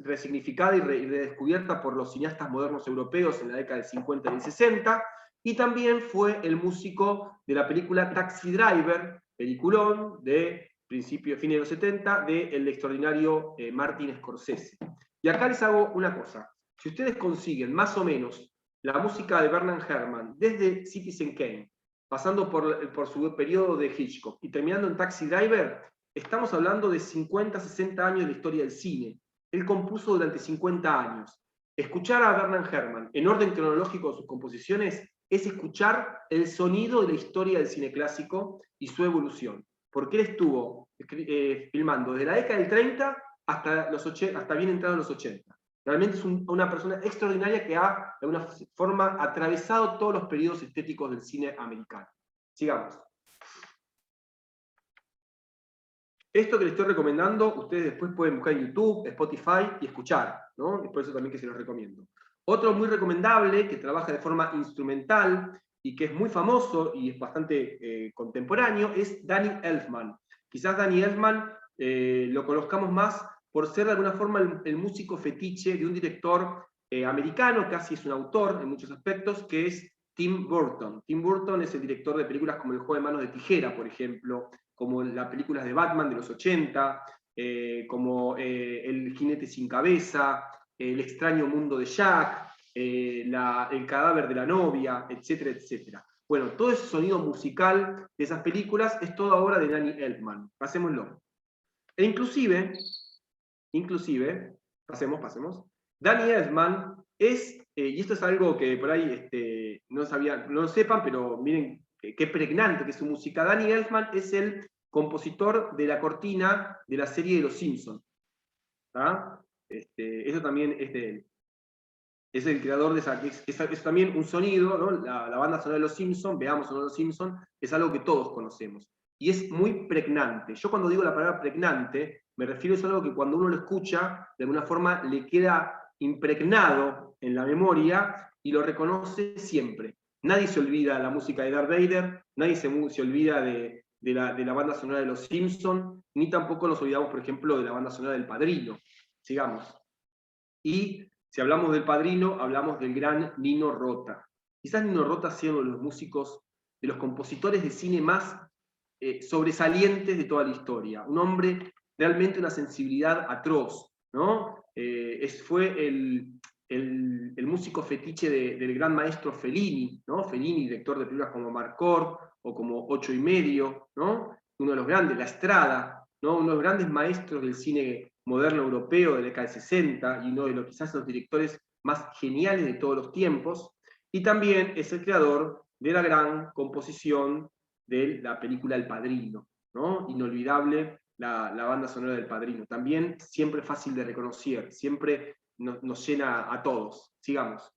Speaker 5: resignificada y redescubierta por los cineastas modernos europeos en la década del 50 y del 60, y también fue el músico de la película Taxi Driver, peliculón de fines de los 70, del extraordinario Martin Scorsese. Y acá les hago una cosa, si ustedes consiguen más o menos la música de Bernard Herrmann, desde Citizen Kane, pasando por su periodo de Hitchcock y terminando en Taxi Driver, estamos hablando de 50, 60 años de la historia del cine. Él compuso durante 50 años. Escuchar a Bernard Herrmann en orden cronológico de sus composiciones es escuchar el sonido de la historia del cine clásico y su evolución. Porque él estuvo filmando desde la década del 30 hasta bien entrado en los 80. Realmente es una persona extraordinaria que ha, de alguna forma, atravesado todos los periodos estéticos del cine americano. Sigamos. Esto que les estoy recomendando, ustedes después pueden buscar en YouTube, Spotify y escuchar, ¿no? Es por eso también que se los recomiendo. Otro muy recomendable, que trabaja de forma instrumental y que es muy famoso y es bastante contemporáneo, es Danny Elfman. Quizás Danny Elfman lo conozcamos más por ser de alguna forma el músico fetiche de un director americano, casi es un autor en muchos aspectos, que es Tim Burton. Tim Burton es el director de películas como El juego de manos de tijera, por ejemplo, como las películas de Batman de los 80, como El jinete sin cabeza, El extraño mundo de Jack, El cadáver de la novia, etcétera, etcétera. Bueno, todo ese sonido musical de esas películas es toda obra de Danny Elfman. Pasémoslo. E inclusive, pasemos, Danny Elfman es, y esto es algo que por ahí no lo sepan, pero miren qué pregnante que es su música. Danny Elfman es el compositor de la cortina de la serie de Los Simpsons. Eso también es de él. Es el creador de esa, es también un sonido, ¿no? La banda sonora de Los Simpsons, veamos sonora de Los Simpsons, es algo que todos conocemos. Y es muy pregnante. Yo cuando digo la palabra pregnante, me refiero a algo que cuando uno lo escucha, de alguna forma le queda impregnado en la memoria y lo reconoce siempre. Nadie se olvida de la música de Darth Vader, nadie se olvida de la banda sonora de Los Simpsons, ni tampoco nos olvidamos, por ejemplo, de la banda sonora del Padrino. Sigamos. Y si hablamos del Padrino, hablamos del gran Nino Rota. Quizás Nino Rota sea uno de los músicos, de los compositores de cine más sobresalientes de toda la historia. Un hombre realmente una sensibilidad atroz, ¿no? Fue el músico fetiche del gran maestro Fellini, ¿no? Fellini, director de películas como Marcor o como 8 y medio, ¿no? Uno de los grandes, La Strada, ¿no? Uno de los grandes maestros del cine moderno europeo de la década del 60 y uno de los quizás los directores más geniales de todos los tiempos, y también es el creador de la gran composición de la película El Padrino, ¿no? Inolvidable la banda sonora del Padrino. También siempre fácil de reconocer, siempre nos llena a todos. Sigamos.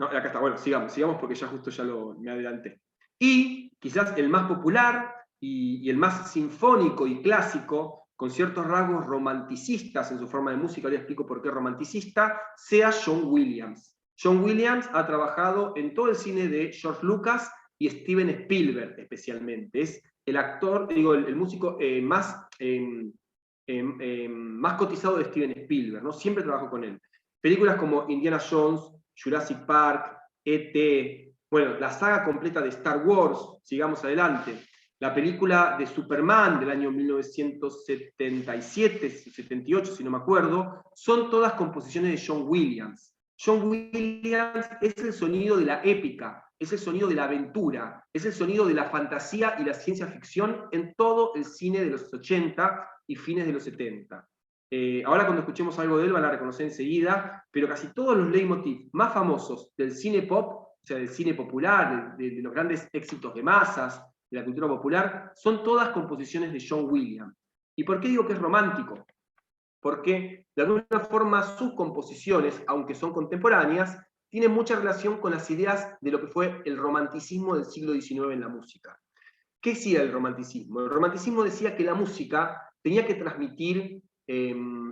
Speaker 5: No, acá está, bueno, sigamos porque ya justo me adelanté. Y quizás el más popular y el más sinfónico y clásico, con ciertos rasgos romanticistas en su forma de música, ahora explico por qué romanticista, sea John Williams. John Williams ha trabajado en todo el cine de George Lucas y Steven Spielberg especialmente. Es el actor, el músico más cotizado de Steven Spielberg, ¿no? Siempre trabajó con él. Películas como Indiana Jones, Jurassic Park, E.T., bueno, la saga completa de Star Wars, sigamos adelante. La película de Superman del año 1977, 78, si no me acuerdo, son todas composiciones de John Williams. John Williams es el sonido de la épica, es el sonido de la aventura, es el sonido de la fantasía y la ciencia ficción en todo el cine de los 80 y fines de los 70. Ahora cuando escuchemos algo de él van a reconocer enseguida, pero casi todos los leitmotiv más famosos del cine pop, o sea, del cine popular, de los grandes éxitos de masas, de la cultura popular, son todas composiciones de John Williams. ¿Y por qué digo que es romántico? Porque de alguna forma sus composiciones, aunque son contemporáneas, tienen mucha relación con las ideas de lo que fue el romanticismo del siglo XIX en la música. ¿Qué decía el romanticismo? El romanticismo decía que la música tenía que transmitir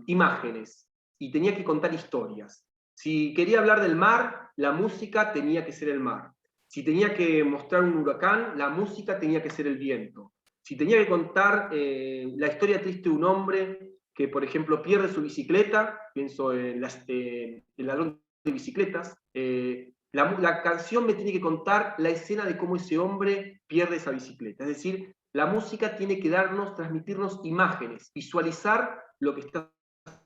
Speaker 5: imágenes y tenía que contar historias. Si quería hablar del mar, la música tenía que ser el mar. Si tenía que mostrar un huracán, la música tenía que ser el viento. Si tenía que contar la historia triste de un hombre que, por ejemplo, pierde su bicicleta, pienso en el ladrón de bicicletas, la canción me tiene que contar la escena de cómo ese hombre pierde esa bicicleta. Es decir, la música tiene que transmitirnos imágenes, visualizar lo que está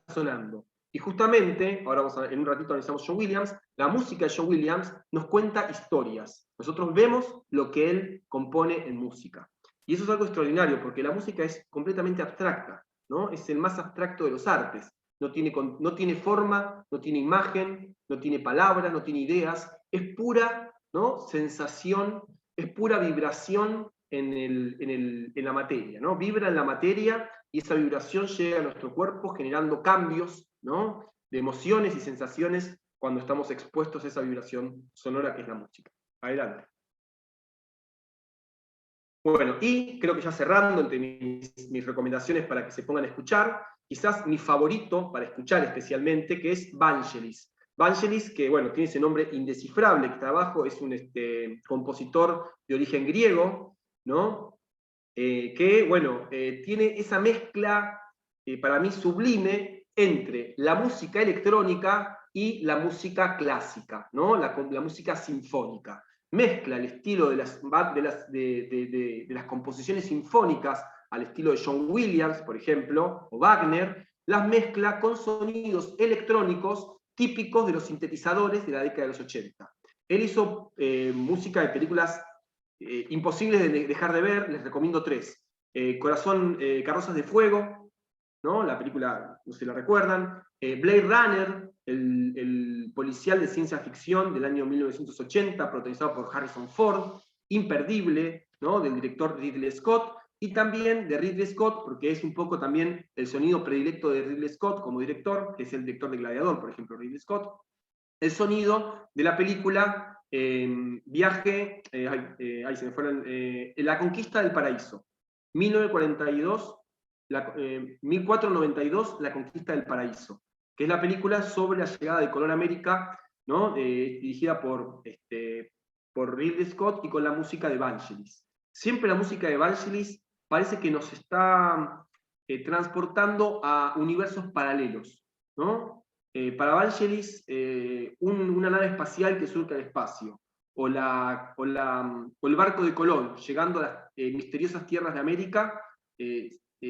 Speaker 5: sonando. Y justamente, ahora en un ratito analizamos John Williams, la música de John Williams nos cuenta historias. Nosotros vemos lo que él compone en música. Y eso es algo extraordinario, porque la música es completamente abstracta, ¿no? Es el más abstracto de los artes. No tiene forma, no tiene imagen, no tiene palabras, no tiene ideas. Es pura, ¿no?, sensación, es pura vibración en la materia, ¿no? Vibra en la materia y esa vibración llega a nuestro cuerpo generando cambios, ¿no?, de emociones y sensaciones cuando estamos expuestos a esa vibración sonora que es la música. Adelante. Bueno, y creo que ya cerrando entre mis recomendaciones para que se pongan a escuchar, quizás mi favorito para escuchar especialmente, que es Vangelis. Vangelis, que bueno, tiene ese nombre indescifrable que está abajo, es un compositor de origen griego, ¿no? Que bueno, tiene esa mezcla para mí sublime entre la música electrónica y la música clásica, ¿no? La música sinfónica. Mezcla el estilo de las composiciones sinfónicas al estilo de John Williams, por ejemplo, o Wagner, las mezcla con sonidos electrónicos típicos de los sintetizadores de la década de los 80. Él hizo música de películas imposibles de dejar de ver, les recomiendo 3. Carrozas de Fuego, ¿no? La película, no sé si la recuerdan. Blade Runner, el policial de ciencia ficción del año 1980, protagonizado por Harrison Ford, imperdible, ¿no?, del director Ridley Scott, y también de Ridley Scott, porque es un poco también el sonido predilecto de Ridley Scott como director, que es el director de Gladiador, por ejemplo, Ridley Scott, el sonido de la película Viaje, se me fueron, La Conquista del Paraíso, 1942, 1492, La Conquista del Paraíso, que es la película sobre la llegada de Colón a América, ¿no?, dirigida por Ridley Scott y con la música de Vangelis. Siempre la música de Vangelis parece que nos está transportando a universos paralelos, ¿no? Para Vangelis, una nave espacial que surca el espacio, o el barco de Colón llegando a las misteriosas tierras de América,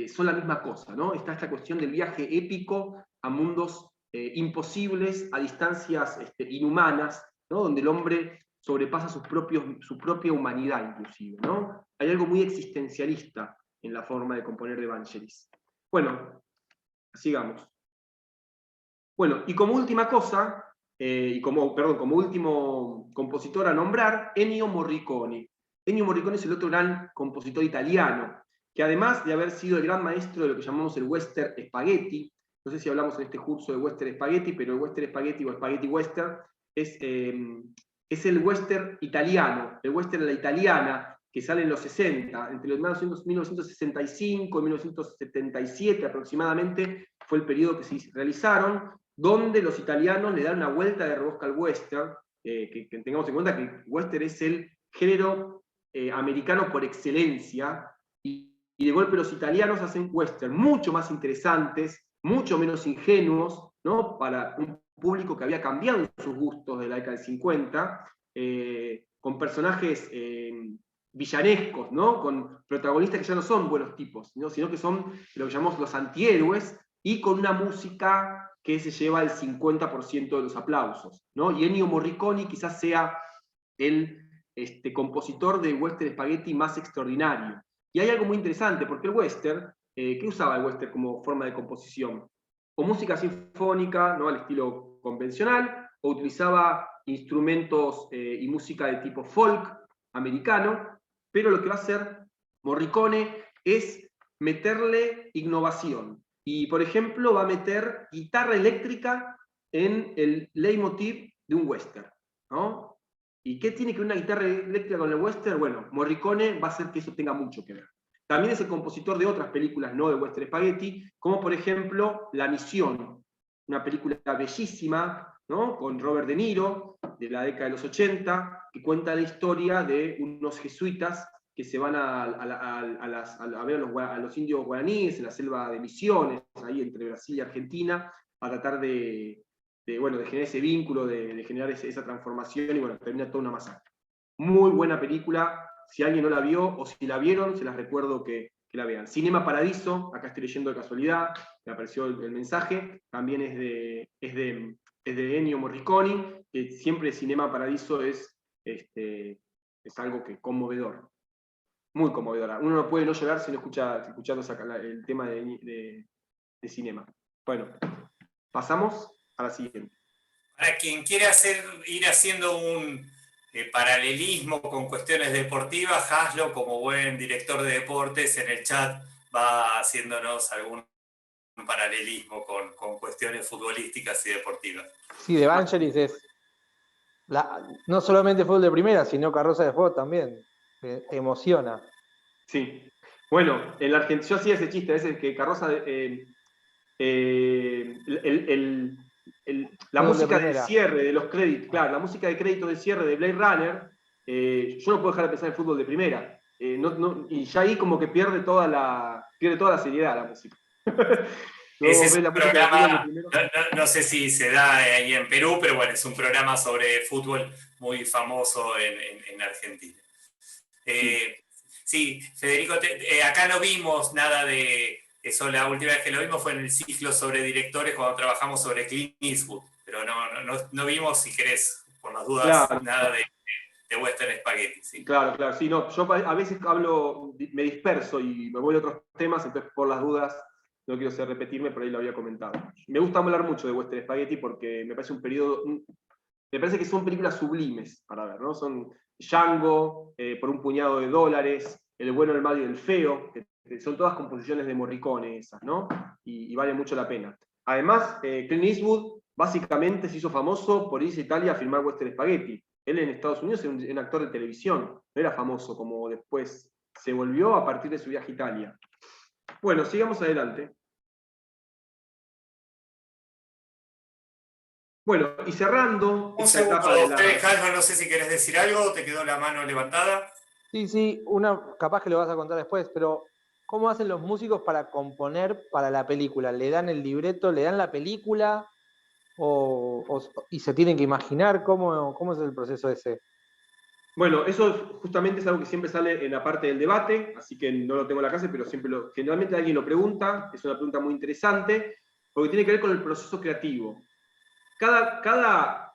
Speaker 5: son la misma cosa, ¿no? Está esta cuestión del viaje épico a mundos imposibles, a distancias inhumanas, ¿no?, donde el hombre sobrepasa su propia humanidad inclusive, ¿no? Hay algo muy existencialista en la forma de componer de Vangelis. Bueno, sigamos. Bueno, y como última cosa, como último compositor a nombrar, Ennio Morricone. Ennio Morricone es el otro gran compositor italiano, que además de haber sido el gran maestro de lo que llamamos el western spaghetti, no sé si hablamos en este curso de western spaghetti, pero el western spaghetti o spaghetti western es el western italiano, el western a la italiana, que sale en los 60, entre los 1965 y 1977 aproximadamente, fue el periodo que se realizaron, donde los italianos le dan una vuelta de rosca al western, que tengamos en cuenta que el western es el género americano por excelencia, y de golpe los italianos hacen western mucho más interesantes, mucho menos ingenuos, ¿no?, para un público que había cambiado sus gustos de la década del 50, con personajes villanescos, ¿no?, con protagonistas que ya no son buenos tipos, ¿no?, sino que son lo que llamamos los antihéroes, y con una música que se lleva el 50% de los aplausos, ¿no? Y Ennio Morricone quizás sea el compositor de western spaghetti más extraordinario. Y hay algo muy interesante, porque el western, ¿qué usaba el western como forma de composición? O música sinfónica, ¿no?, al estilo convencional, o utilizaba instrumentos y música de tipo folk americano, pero lo que va a hacer Morricone es meterle innovación. Y, por ejemplo, va a meter guitarra eléctrica en el leitmotiv de un western, ¿no? ¿Y qué tiene que ver una guitarra eléctrica con el western? Bueno, Morricone va a hacer que eso tenga mucho que ver. También es el compositor de otras películas, no de western spaghetti, como por ejemplo La Misión, una película bellísima ¿no? Con Robert De Niro, de la década de los 80, que cuenta la historia de unos jesuitas que se van a ver a los indios guaraníes en la selva de Misiones, ahí entre Brasil y Argentina, a tratar de generar ese vínculo, de generar esa transformación, y bueno, termina toda una masacre. Muy buena película, si alguien no la vio, o si la vieron, se las recuerdo que la vean. Cinema Paradiso, acá estoy leyendo de casualidad, me apareció el mensaje, también es de Ennio Morricone, que siempre Cinema Paradiso es algo que conmovedor, muy conmovedora. Uno no puede no llorar si no escuchando el tema de cinema. Bueno, pasamos a la siguiente.
Speaker 6: Para quien quiera ir haciendo un paralelismo con cuestiones deportivas, Haslo, como buen director de deportes, en el chat va haciéndonos algún paralelismo con cuestiones futbolísticas y deportivas.
Speaker 3: Sí, de Vangelis es no solamente fútbol de primera, sino carroza de fuego también. Emociona.
Speaker 5: Sí. Bueno, en la Argentina, yo hacía ese chiste a veces que carroza la música de cierre de los créditos, claro, la música de crédito de cierre de Blade Runner, yo no puedo dejar de pensar en fútbol de primera. Y ya ahí como que pierde toda la seriedad la música.
Speaker 6: Ese es un programa, no sé si se da ahí en Perú, pero bueno, es un programa sobre fútbol muy famoso en Argentina. Sí, Federico, acá no vimos nada de eso, la última vez que lo vimos fue en el ciclo sobre directores cuando trabajamos sobre Clint Eastwood, pero no vimos, si querés, por las dudas, claro, nada de Western Spaghetti. ¿Sí?
Speaker 5: Claro, sí, no, yo a veces me disperso y me voy a otros temas, entonces por las dudas no quiero repetirme, pero ahí lo había comentado. Me gusta hablar mucho de Western Spaghetti porque me parece me parece que son películas sublimes para ver, ¿no? Son Django, Por un puñado de dólares, El bueno, el malo y el feo, que son todas composiciones de Morricone esas, ¿no? Y vale mucho la pena. Además, Clint Eastwood básicamente se hizo famoso por irse a Italia a filmar Western Spaghetti. Él en Estados Unidos era un actor de televisión, no era famoso como después se volvió a partir de su viaje a Italia. Bueno, sigamos adelante. Bueno, y cerrando...
Speaker 6: Un segundo, Calvo, no sé si querés decir algo, te quedó la mano levantada.
Speaker 3: Sí, capaz que lo vas a contar después, pero ¿cómo hacen los músicos para componer para la película? ¿Le dan el libreto, le dan la película y se tienen que imaginar? ¿Cómo es el proceso ese?
Speaker 5: Bueno, eso justamente es algo que siempre sale en la parte del debate, así que no lo tengo en la clase, pero generalmente alguien lo pregunta, es una pregunta muy interesante, porque tiene que ver con el proceso creativo. Cada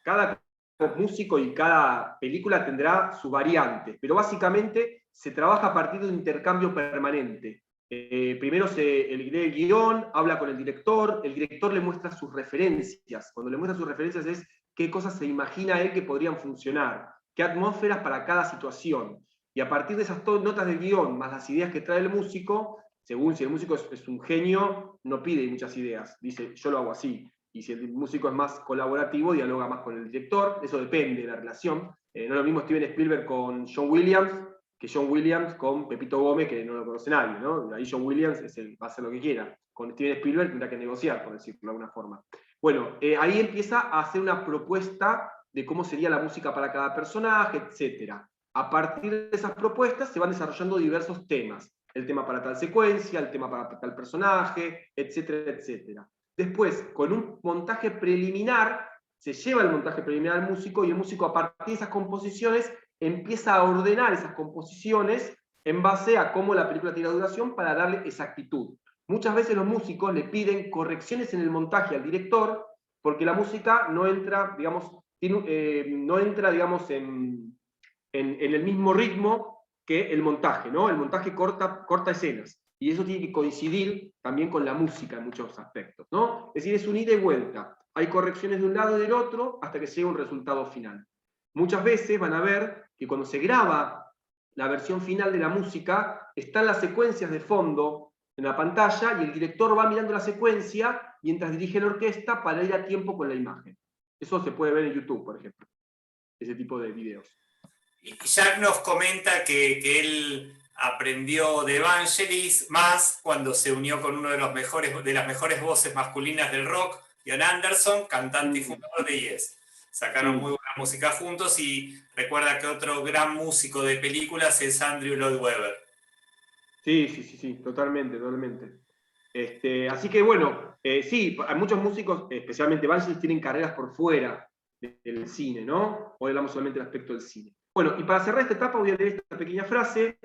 Speaker 5: músico y cada película tendrá su variante, pero básicamente se trabaja a partir de un intercambio permanente. Primero el guión, habla con el director le muestra sus referencias. Cuando le muestra sus referencias es qué cosas se imagina él que podrían funcionar, qué atmósferas para cada situación. Y a partir de esas notas del guión, más las ideas que trae el músico, según si el músico es un genio, no pide muchas ideas, dice yo lo hago así. Y si el músico es más colaborativo, dialoga más con el director, eso depende de la relación. No es lo mismo Steven Spielberg con John Williams, que John Williams con Pepito Gómez, que no lo conoce nadie, ¿no? Ahí John Williams va a hacer lo que quiera. Con Steven Spielberg tendrá que negociar, por decirlo de alguna forma. Bueno, ahí empieza a hacer una propuesta de cómo sería la música para cada personaje, etc. A partir de esas propuestas se van desarrollando diversos temas. El tema para tal secuencia, el tema para tal personaje, etcétera, etcétera. Después, con un montaje preliminar, se lleva el montaje preliminar al músico y el músico a partir de esas composiciones empieza a ordenar esas composiciones en base a cómo la película tiene digamos, para darle exactitud. Muchas veces los músicos le piden correcciones en el montaje al director porque la música no entra, digamos, en el mismo ritmo que el montaje, ¿no? El montaje corta escenas. Y eso tiene que coincidir también con la música en muchos aspectos, ¿no? Es decir, es un ida y vuelta. Hay correcciones de un lado y del otro hasta que llega un resultado final. Muchas veces van a ver que cuando se graba la versión final de la música, están las secuencias de fondo en la pantalla y el director va mirando la secuencia mientras dirige la orquesta para ir a tiempo con la imagen. Eso se puede ver en YouTube, por ejemplo. Ese tipo de videos.
Speaker 6: Y Jack nos comenta que él aprendió de Vangelis más cuando se unió con uno de las mejores voces masculinas del rock, Ian Anderson, cantante y fundador de Yes. Sacaron muy buena música juntos y recuerda que otro gran músico de películas es Andrew Lloyd Webber.
Speaker 5: Sí, totalmente. Así que bueno, sí, hay muchos músicos, especialmente Vangelis, tienen carreras por fuera del cine, ¿no? Hoy hablamos solamente del aspecto del cine. Bueno, y para cerrar esta etapa voy a leer esta pequeña frase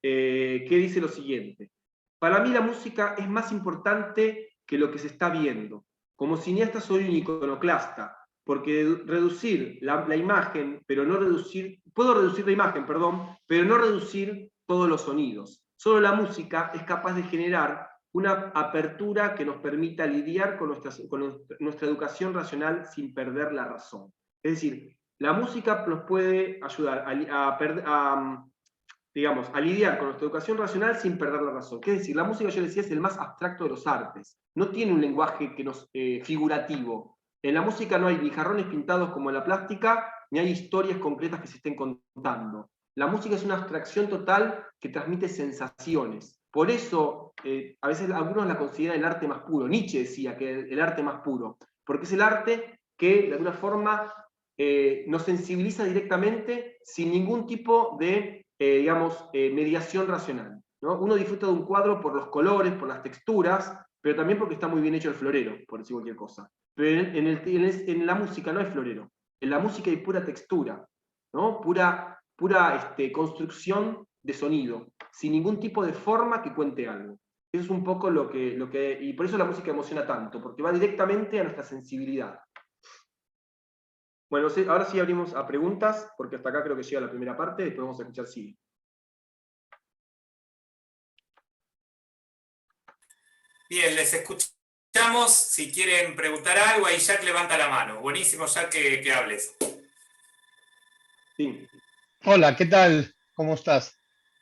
Speaker 5: que dice lo siguiente. Para mí la música es más importante que lo que se está viendo. Como cineasta soy un iconoclasta, porque reducir la imagen, pero no reducir, puedo reducir la imagen, perdón, pero no reducir todos los sonidos. Solo la música es capaz de generar una apertura que nos permita lidiar con nuestra educación racional sin perder la razón. Es decir, la música nos puede ayudar a lidiar con nuestra educación racional sin perder la razón. Es decir, la música, yo decía, es el más abstracto de los artes. No tiene un lenguaje figurativo. En la música no hay ni jarrones pintados como en la plástica, ni hay historias concretas que se estén contando. La música es una abstracción total que transmite sensaciones. Por eso, a veces algunos la consideran el arte más puro. Nietzsche decía que el arte más puro, porque es el arte que de alguna forma nos sensibiliza directamente sin ningún tipo de mediación racional, ¿no? Uno disfruta de un cuadro por los colores, por las texturas, pero también porque está muy bien hecho el florero, por decir cualquier cosa. Pero en la música no hay florero. En la música hay pura textura, ¿no? Pura construcción de sonido, sin ningún tipo de forma que cuente algo. Eso es un poco lo que y por eso la música emociona tanto, porque va directamente a nuestra sensibilidad. Bueno, ahora sí abrimos a preguntas, porque hasta acá creo que llega la primera parte, después vamos a escuchar sigue.
Speaker 6: Bien, les escuchamos. Si quieren preguntar algo, ahí Jack levanta la mano. Buenísimo, Jack, que hables.
Speaker 5: Sí.
Speaker 7: Hola, ¿qué tal? ¿Cómo estás?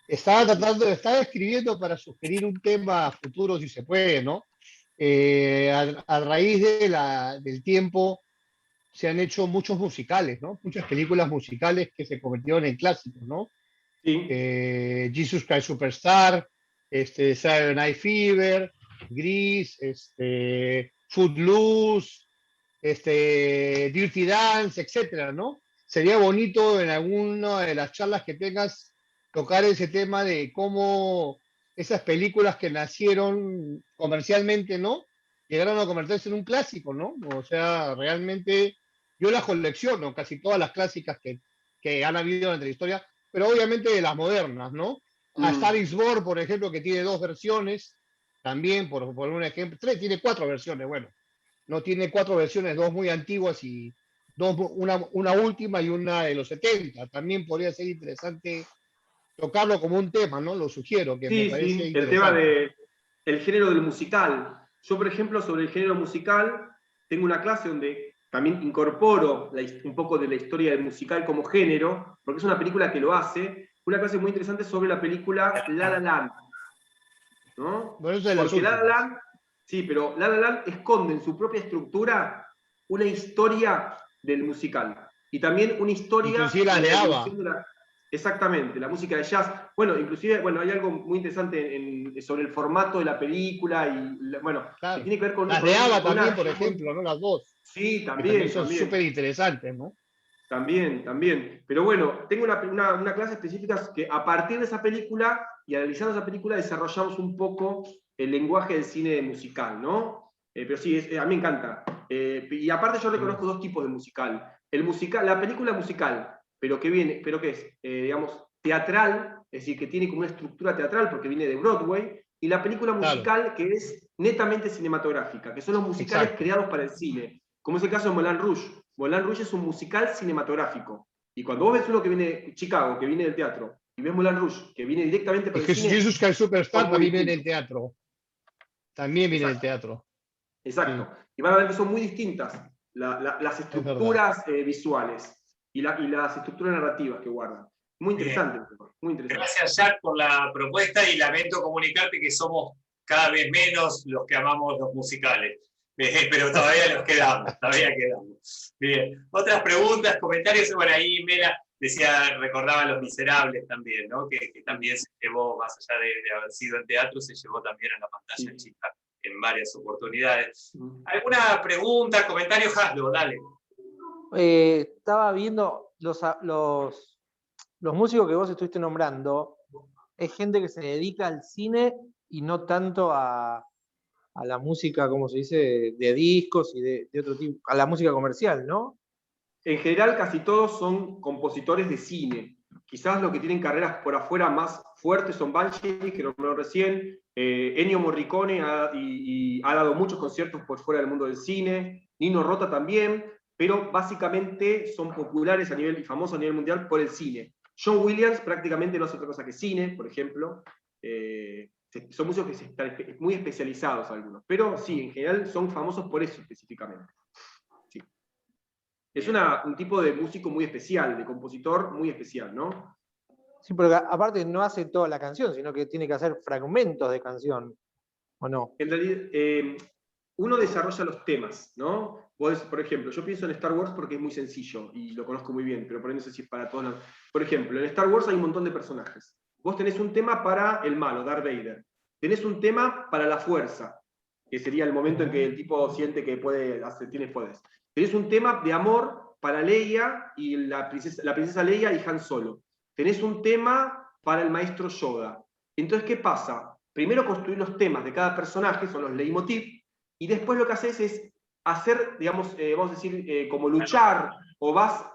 Speaker 7: Estaba escribiendo para sugerir un tema futuro, si se puede, ¿no? A raíz del tiempo se han hecho muchos musicales, ¿no? Muchas películas musicales que se convirtieron en clásicos, ¿no?
Speaker 5: Sí.
Speaker 7: Jesus Christ Superstar, Saturday Night Fever, Grease, Footloose, Dirty Dance, etcétera, ¿no? Sería bonito en alguna de las charlas que tengas tocar ese tema de cómo esas películas que nacieron comercialmente, ¿no? Llegaron a convertirse en un clásico, ¿no? O sea, realmente yo las colecciono, casi todas las clásicas que han habido entre la historia, pero obviamente de las modernas, ¿no? A Star is Born, por ejemplo, que tiene 2 versiones, también, por un ejemplo, tiene 4 versiones, bueno, no tiene 4 versiones, 2 muy antiguas y una última y una de los 70. También podría ser interesante tocarlo como un tema, ¿no? Lo sugiero, que me parece interesante.
Speaker 5: El tema del género del musical. Yo, por ejemplo, sobre el género musical, tengo una clase donde también incorporo un poco de la historia del musical como género, porque es una película que lo hace. Una clase muy interesante sobre la película La La Land, ¿no?
Speaker 7: Bueno, eso es
Speaker 5: porque La La Land, sí, pero La La Land esconde en su propia estructura una historia del musical. Y también una historia...
Speaker 7: Inclusive la de ABBA.
Speaker 5: Exactamente, la música de jazz. Bueno, inclusive, hay algo muy interesante sobre el formato de la película y,
Speaker 7: claro,
Speaker 5: que tiene que ver con...
Speaker 7: Las de ABBA también, por ejemplo, ¿no? Las 2.
Speaker 5: Sí, también
Speaker 7: son súper interesantes, ¿no?
Speaker 5: También. Pero bueno, tengo una clase específica que a partir de esa película y analizando esa película desarrollamos un poco el lenguaje del cine musical, ¿no? Pero sí, a mí me encanta. Y aparte yo reconozco 2 tipos de musical. La película musical, pero que es, digamos, teatral, es decir, que tiene como una estructura teatral porque viene de Broadway, y la película musical que es netamente cinematográfica, que son los musicales creados para el cine, como es el caso de Moulin Rouge. Moulin Rouge es un musical cinematográfico. Y cuando vos ves uno que viene de Chicago, que viene del teatro, y ves Moulin Rouge, que viene directamente para el cine...
Speaker 7: Jesus Christ Superstar también viene del teatro. También viene del teatro.
Speaker 5: Exacto. Y van a ver que son muy distintas las estructuras visuales y las estructuras narrativas que guardan. Muy interesante. Muy interesante.
Speaker 6: Gracias, Jack, por la propuesta y lamento comunicarte que somos cada vez menos los que amamos los musicales. Pero todavía nos quedamos, Bien. Otras preguntas, comentarios. Bueno, ahí Mela recordaba Los Miserables también, ¿no? Que también se llevó, más allá de haber sido en teatro, se llevó también a la pantalla chica en varias oportunidades. ¿Alguna pregunta, comentario, Haslo? Dale.
Speaker 3: Estaba viendo los músicos que vos estuviste nombrando, es gente que se dedica al cine y no tanto a la música, ¿cómo se dice?, de discos y de otro tipo, a la música comercial, ¿no?
Speaker 5: En general, casi todos son compositores de cine. Quizás los que tienen carreras por afuera más fuertes son Banshee, que lo nombré recién, Ennio Morricone y ha dado muchos conciertos por fuera del mundo del cine, Nino Rota también, pero básicamente son populares a nivel y famosos a nivel mundial por el cine. John Williams prácticamente no hace otra cosa que cine, por ejemplo. Son músicos que están muy especializados algunos, pero sí, en general son famosos por eso específicamente. Sí. Es un tipo de músico muy especial, de compositor muy especial, ¿no?
Speaker 3: Sí, porque aparte no hace toda la canción, sino que tiene que hacer fragmentos de canción, ¿o no?
Speaker 5: En realidad, uno desarrolla los temas, ¿no? Vos, por ejemplo, yo pienso en Star Wars porque es muy sencillo y lo conozco muy bien, pero por ahí no sé si es para todos. Por ejemplo, en Star Wars hay un montón de personajes. Vos tenés un tema para el malo, Darth Vader. Tenés un tema para la fuerza, que sería el momento en que el tipo siente que tiene poderes. Tenés un tema de amor para Leia y la princesa Leia y Han Solo. Tenés un tema para el maestro Yoda. Entonces, ¿qué pasa? Primero construir los temas de cada personaje, son los leitmotiv, y después lo que haces es hacer, digamos, vamos a decir, como luchar, o vas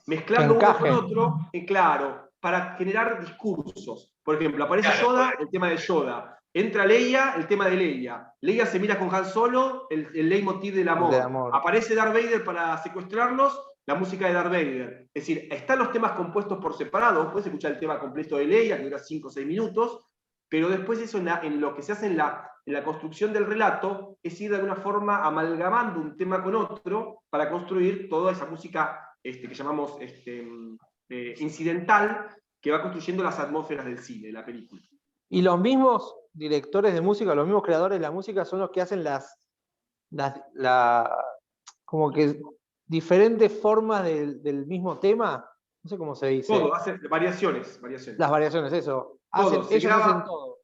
Speaker 5: mezclando uno con otro, claro, para generar discursos. Por ejemplo, aparece Yoda, el tema de Yoda. Entra Leia, el tema de Leia. Leia se mira con Han Solo, el leitmotiv del amor. Aparece Darth Vader para secuestrarlos, la música de Darth Vader. Es decir, están los temas compuestos por separado, puedes escuchar el tema completo de Leia, que dura 5 o 6 minutos, pero después eso en lo que se hace en la construcción del relato es ir de alguna forma amalgamando un tema con otro para construir toda esa música que llamamos incidental, que va construyendo las atmósferas del cine, de la película.
Speaker 3: Y los mismos directores de música, los mismos creadores de la música son los que hacen como que diferentes formas del mismo tema, no sé cómo se dice.
Speaker 5: Todo, hacen variaciones.
Speaker 3: Las variaciones, eso. Ellos hacen todo.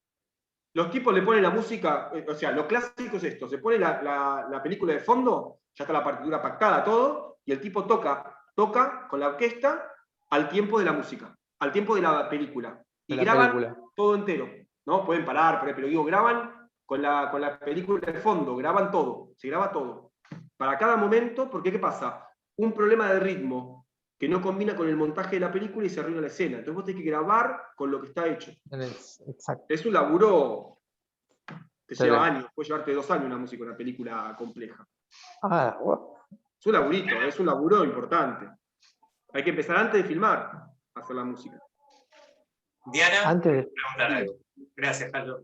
Speaker 5: Los tipos le ponen la música, o sea, lo clásico es esto, se pone la película de fondo, ya está la partitura pactada, todo, y el tipo toca con la orquesta al tiempo de la música, al tiempo de la película. Y graban todo entero, ¿no? Pueden parar, pero digo, graban con la película de fondo, graban todo, se graba todo. Para cada momento, porque ¿qué pasa? Un problema de ritmo que no combina con el montaje de la película y se arruina la escena. Entonces vos tenés que grabar con lo que está hecho.
Speaker 3: Exacto.
Speaker 5: Es un laburo que lleva años, puede llevarte 2 años una música, una película compleja.
Speaker 3: Wow.
Speaker 5: Es un laburito, es un laburo importante. Hay que empezar antes de filmar a hacer la música.
Speaker 6: Diana,
Speaker 3: antes.
Speaker 6: Gracias, Carlos.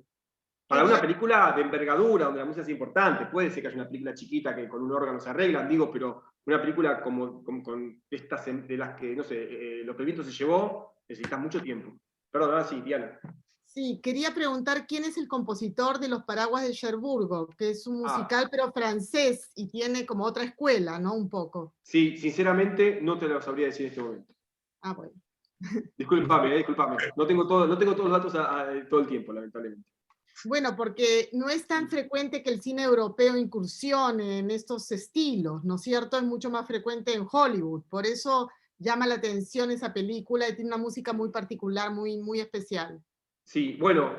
Speaker 5: Para una película de envergadura, donde la música es importante, puede ser que haya una película chiquita que con un órgano se arreglan, digo, pero una película como con estas de las que, no sé, Lo que el viento se llevó, necesitas mucho tiempo. Perdón, ahora sí, Diana.
Speaker 8: Sí, quería preguntar quién es el compositor de Los Paraguas de Cherburgo, que es un musical pero francés y tiene como otra escuela, ¿no? Un poco.
Speaker 5: Sí, sinceramente no te lo sabría decir en este momento.
Speaker 8: Bueno.
Speaker 5: Disculpame. No tengo todos los datos todo el tiempo, lamentablemente.
Speaker 8: Bueno, porque no es tan frecuente que el cine europeo incursione en estos estilos, ¿no es cierto? Es mucho más frecuente en Hollywood, por eso llama la atención esa película y tiene una música muy particular, muy especial.
Speaker 5: Sí, bueno,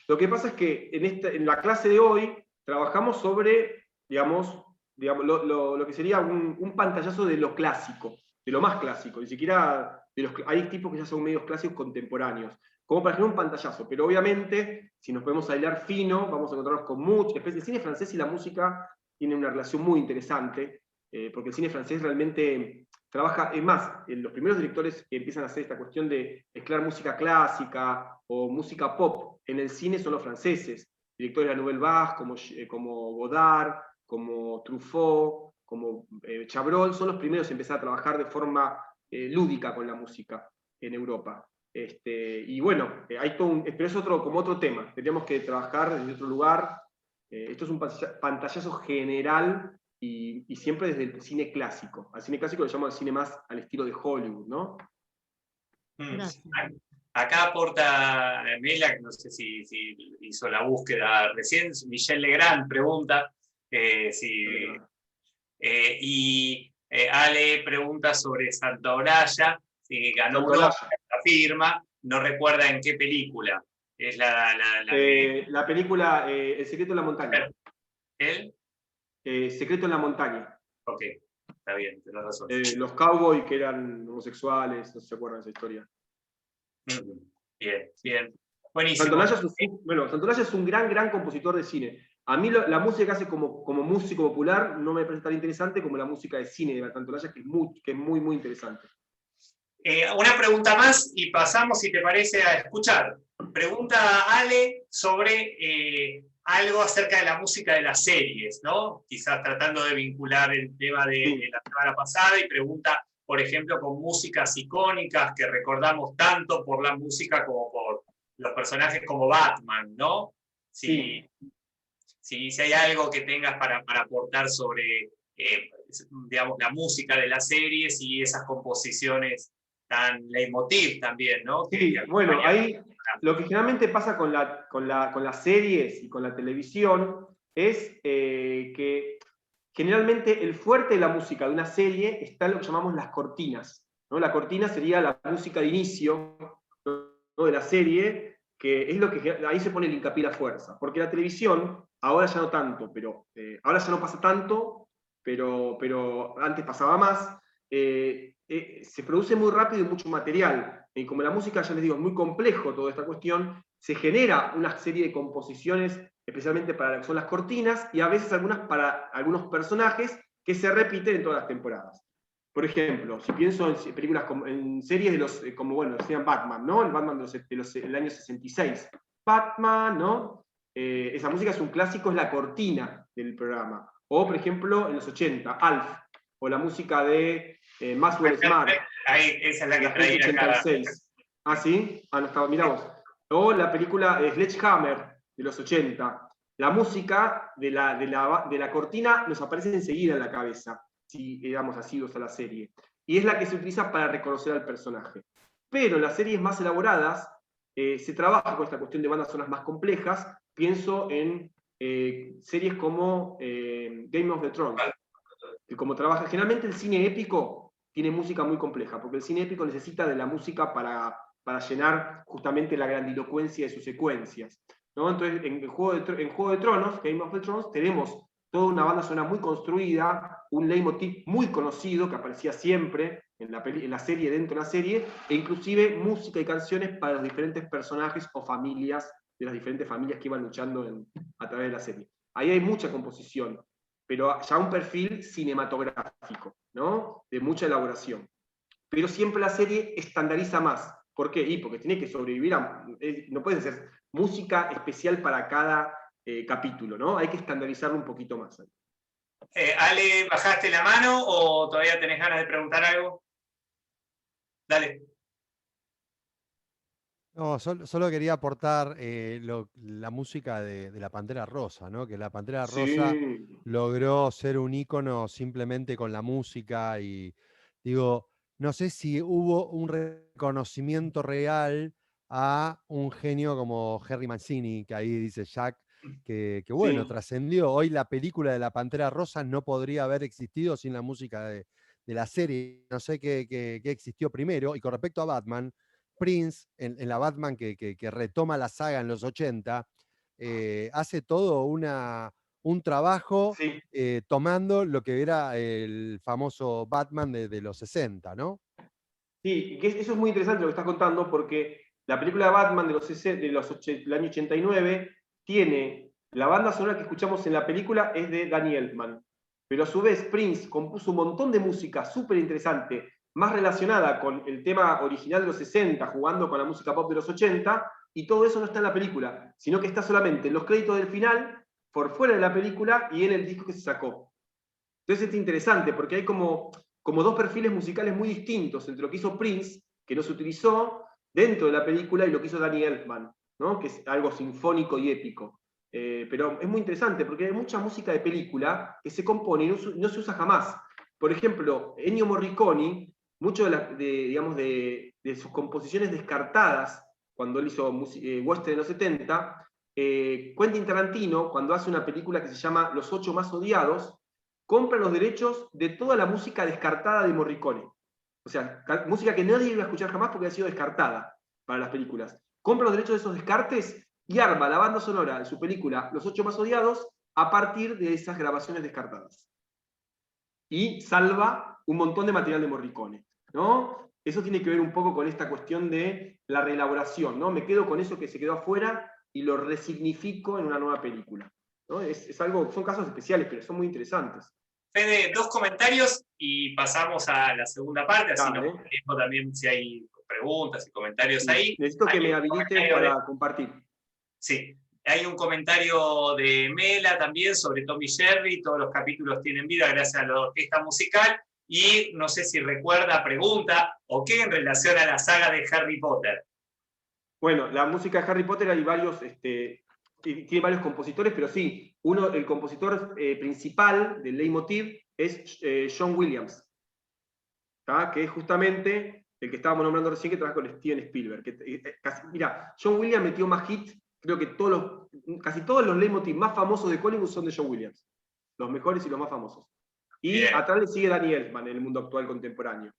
Speaker 5: lo que pasa es que en la clase de hoy trabajamos sobre, digamos lo que sería un pantallazo de lo clásico, de lo más clásico, ni siquiera hay tipos que ya son medios clásicos contemporáneos, como para generar un pantallazo, pero obviamente, si nos podemos aislar fino, vamos a encontrarnos con mucho, el cine francés y la música tienen una relación muy interesante, porque el cine francés realmente trabaja, es más, los primeros directores que empiezan a hacer esta cuestión de mezclar música clásica o música pop en el cine son los franceses, directores de la Nouvelle Vague, como Godard, como Truffaut, como Chabrol, son los primeros en empezar a trabajar de forma lúdica con la música en Europa. Y bueno, hay todo pero es como otro tema, tendríamos que trabajar desde otro lugar. Esto es un pantallazo general y siempre desde el cine clásico. Al cine clásico lo llamamos el cine más al estilo de Hollywood, ¿no?
Speaker 6: Acá aporta Mela, no sé si hizo la búsqueda recién, Michelle Legrand pregunta y Ale pregunta sobre Santa Olalla, si ganó un Oscar, la firma, no recuerda en qué película. Es
Speaker 5: la película El secreto en la montaña.
Speaker 6: ¿El?
Speaker 5: Secreto en la montaña.
Speaker 6: Ok, está bien, tenés razón.
Speaker 5: Los cowboys que eran homosexuales, no se acuerdan de esa historia.
Speaker 6: Bien, bien. Buenísimo.
Speaker 5: Santolaya es un gran compositor de cine. A mí la música que hace como músico popular no me parece tan interesante como la música de cine de Santolaya, que es muy interesante.
Speaker 6: Una pregunta más y pasamos, si te parece, a escuchar. Pregunta Ale sobre algo acerca de la música de las series, ¿no? Quizás tratando de vincular el tema de la semana pasada, y pregunta, por ejemplo, con músicas icónicas que recordamos tanto por la música como por los personajes como Batman, ¿no? Si hay algo que tengas para aportar sobre, digamos, la música de las series y esas composiciones tan leitmotiv también, ¿no?
Speaker 5: Sí, bueno, ahí lo que generalmente pasa con las series y con la televisión es que generalmente el fuerte de la música de una serie está en lo que llamamos las cortinas, ¿no? La cortina sería la música de inicio, ¿no?, de la serie, que es lo que ahí se pone el hincapié y la fuerza. Porque la televisión, ahora ya no tanto, pero ahora ya no pasa tanto, pero antes pasaba más, se produce muy rápido y mucho material. Y como la música, ya les digo, es muy complejo toda esta cuestión, se genera una serie de composiciones, especialmente para lo que son las cortinas, y a veces algunas para algunos personajes que se repiten en todas las temporadas. Por ejemplo, si pienso en películas, en series de los, como bueno, decían Batman, ¿no? El Batman del año 66. Batman, ¿no? Esa música es un clásico, es la cortina del programa. O, por ejemplo, en los 80, Alf, o la música de Maxwell Smart.
Speaker 6: Esa es la que traía
Speaker 5: 86. Ah, ¿sí? Ah, no estaba, mirá vos. O la película Sledgehammer, de los 80. La música de la cortina nos aparece enseguida en la cabeza, si éramos asiduos a la serie. Y es la que se utiliza para reconocer al personaje. Pero en las series más elaboradas se trabaja con esta cuestión de bandas sonoras más complejas. Pienso en series como Game of Thrones. Que como trabaja, generalmente el cine épico tiene música muy compleja, porque el cine épico necesita de la música para llenar justamente la grandilocuencia de sus secuencias, ¿no? Entonces, en Juego de Tronos, Game of Thrones, tenemos toda una banda sonora muy construida, un leitmotiv muy conocido que aparecía siempre en la serie, dentro de la serie, e inclusive música y canciones para los diferentes personajes o familias, de las diferentes familias que iban luchando a través de la serie. Ahí hay mucha composición, pero ya un perfil cinematográfico, ¿no? De mucha elaboración. Pero siempre la serie estandariza más. ¿Por qué? Porque tiene que sobrevivir no puede ser música especial para cada capítulo, ¿no? Hay que estandarizarlo un poquito más.
Speaker 6: Ale, ¿bajaste la mano o todavía tenés ganas de preguntar algo? Dale.
Speaker 2: No, solo quería aportar la música de la Pantera Rosa, ¿no? Que la Pantera Rosa logró ser un ícono simplemente con la música, y digo, no sé si hubo un reconocimiento real a un genio como Henry Mancini, que ahí dice Jack, que bueno, trascendió. Hoy la película de la Pantera Rosa no podría haber existido sin la música de la serie. No sé qué existió primero. Y con respecto a Batman, Prince, en la Batman que retoma la saga en los 80, hace todo un trabajo tomando lo que era el famoso Batman de los 60, ¿no?
Speaker 5: Sí, que eso es muy interesante lo que estás contando, porque la película de Batman del año 89 tiene la banda sonora que escuchamos en la película es de Danny Elfman, pero a su vez Prince compuso un montón de música súper interesante, más relacionada con el tema original de los 60, jugando con la música pop de los 80, y todo eso no está en la película, sino que está solamente en los créditos del final, por fuera de la película y en el disco que se sacó. Entonces es interesante, porque hay como dos perfiles musicales muy distintos entre lo que hizo Prince, que no se utilizó dentro de la película, y lo que hizo Danny Elfman, ¿no? Que es algo sinfónico y épico. Pero es muy interesante, porque hay mucha música de película que se compone y no se usa jamás. Por ejemplo, Ennio Morricone, mucho de de sus composiciones descartadas, cuando él hizo western en los 70, Quentin Tarantino, cuando hace una película que se llama Los 8 más odiados, compra los derechos de toda la música descartada de Morricone. O sea, música que nadie iba a escuchar jamás porque ha sido descartada para las películas. Compra los derechos de esos descartes y arma la banda sonora de su película Los 8 más odiados a partir de esas grabaciones descartadas. Y salva un montón de material de Morricone, ¿no? Eso tiene que ver un poco con esta cuestión de la reelaboración, ¿no? Me quedo con eso que se quedó afuera y lo resignifico en una nueva película, ¿no? Es algo, son casos especiales, pero son muy interesantes.
Speaker 6: Fede, 2 comentarios y pasamos a la segunda parte, así nos tiempo también si hay preguntas y comentarios ahí.
Speaker 5: Necesito que me habiliten para compartir.
Speaker 6: Sí, hay un comentario de Mela también sobre Tommy Jerry, todos los capítulos tienen vida gracias a la orquesta musical, y no sé si recuerda, pregunta, o qué en relación a la saga de Harry Potter.
Speaker 5: Bueno, la música de Harry Potter hay varios, tiene varios compositores, pero sí, el compositor principal del leitmotiv es John Williams, ¿tá? Que es justamente el que estábamos nombrando recién, que trabaja con Steven Spielberg. Mira, John Williams metió más hits, creo que casi todos los leitmotiv más famosos de Hollywood son de John Williams, los mejores y los más famosos. Y atrás le sigue Danny Elfman en el mundo actual contemporáneo.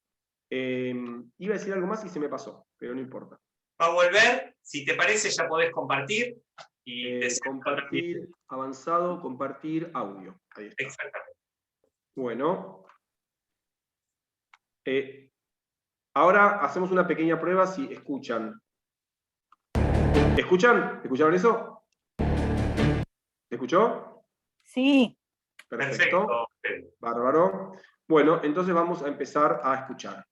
Speaker 5: Iba a decir algo más y se me pasó, pero no importa.
Speaker 6: Va a volver, si te parece ya podés compartir. Y
Speaker 5: compartir avanzado, compartir audio. Ahí está.
Speaker 6: Exactamente.
Speaker 5: Bueno. Ahora hacemos una pequeña prueba si escuchan. ¿Escuchan? ¿Escucharon eso? ¿Se escuchó?
Speaker 1: Sí.
Speaker 5: Perfecto. Bárbaro. Bueno, entonces vamos a empezar a escuchar.